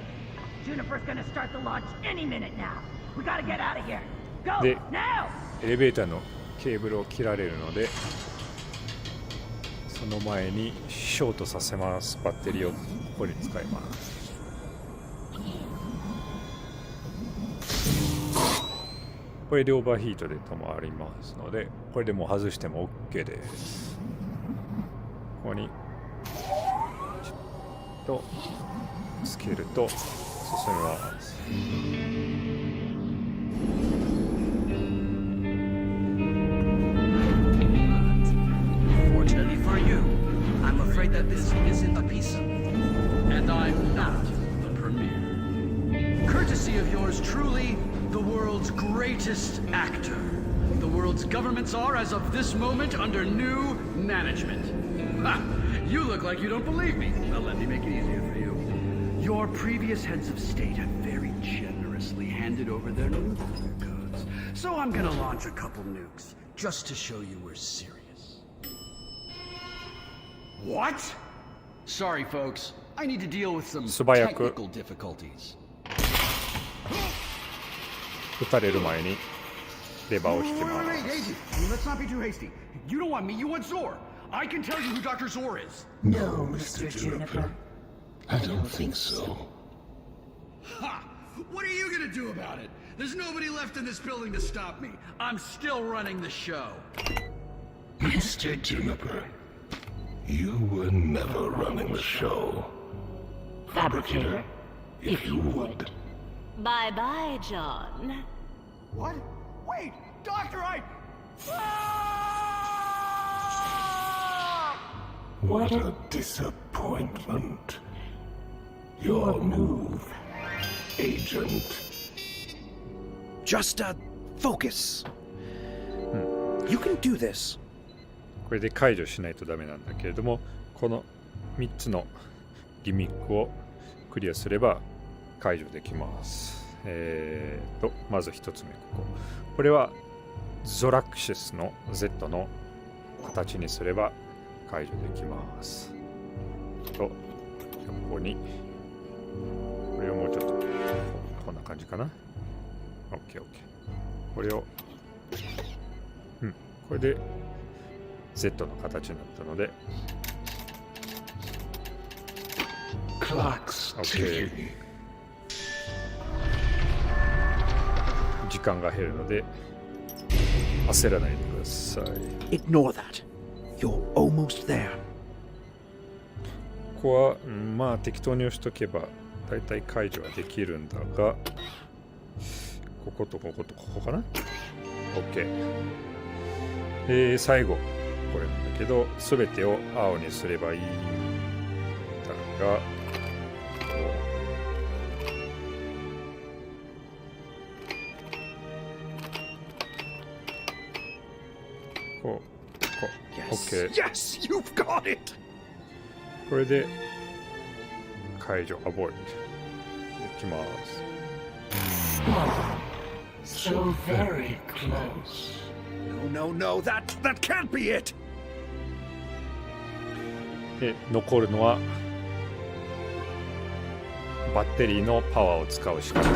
Juniper's gonna start the launch any minute now. We gotta get out of here. Go で、 now. エレベーターのケーブルを切られるので、その前にショートさせます。バッテリーをここに使います。これでオーバーヒートで止まりますので、これでもう外しても OK です。ここにとつけると進みます。Fortunately for you, I'm afraid that this isn't a pizza, and I'm not the premier. Courtesy of yours truly, the world's greatest actor. The world's governments are, as of this moment, under new management. Ha! You look like you don't believe me. Well, let me make it easier for you. Your previous heads of state have very generously handed over their nuclear codes. So I'm gonna launch a couple nukes, just to show you we're serious. What? Sorry, folks. I need to deal with some technical difficulties. 撃たれる前にレバーを引きます。Wait, Daisy. Let's not be too hasty. You don't want me, you want Zor. I can tell you who Dr. Zor is. No, Mr. Juniper. I don't think so. Ha! What are you gonna do about it? There's nobody left in this building to stop me. I'm still running the show. Mr. Juniper, you were never running the show. Fabricator, if you would. Bye-bye, John. What? Wait! Doctor, What a disappointment. Your move, Agent. Just focus. You can do this. これで解除しないとダメなんだけれども、この3つのギミックをクリアすれば解除できます。まず1つ目これはゾラクシスの Z の形にすれば解除できます。と、ここにこれをもうちょっとこんな感じかな。OK。これを、これで Z の形になったので、OK。時間が減るので焦らないでください。Ignore that. You're almost there. ここは、まあ適当に押しとけばだいたい解除はできるんだが、こことこことここかな。 OK。最後これなんだけど、全てを青にすればいいんだが、こ OK。Yes, you've got it! これで解除、アボイドできます。So very close. No, that can't be it! で、残るのはバッテリーのパワーを使うしかない。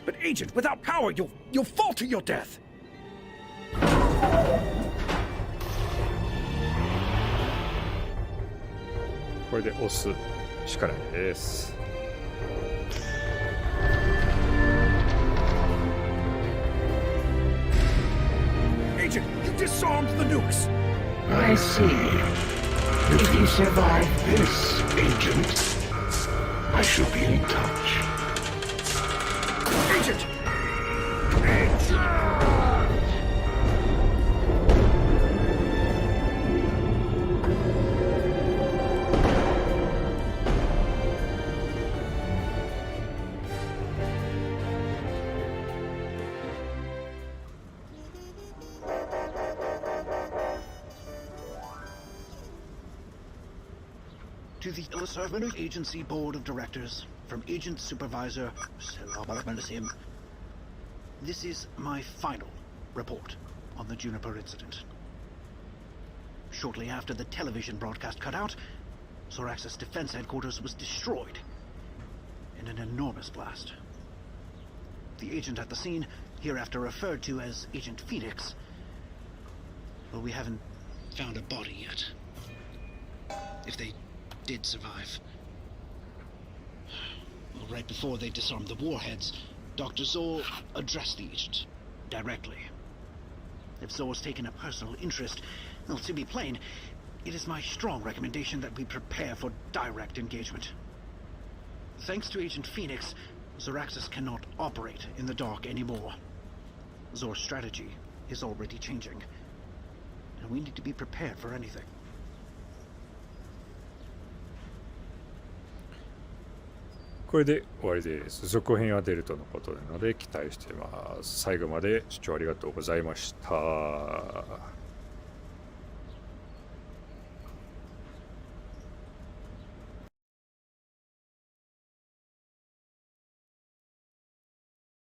But Agent, without power, you'll fall to your death! これで押すしかないです。Agent, you disarmed the nukes! I see. If you survive this, Agent, I shall be in touch. Agent! To the Servant Agency Board of Directors, from Agent Supervisor this is my final report on the Juniper incident. Shortly after the television broadcast cut out, Zorax's defense headquarters was destroyed in an enormous blast. The agent at the scene, hereafter referred to as Agent Phoenix, well, we haven't found a body yet. If they did survive. Well, right before they disarmed the warheads, Dr. Zor addressed the agent directly. If Zor's taken a personal interest, well, to be plain, it is my strong recommendation that we prepare for direct engagement. Thanks to Agent Phoenix, Zoraxis cannot operate in the dark anymore. Zor's strategy is already changing, and we need to be prepared for anything. これで終わりです。続編は出るとのことなので期待しています。最後まで視聴ありがとうございました。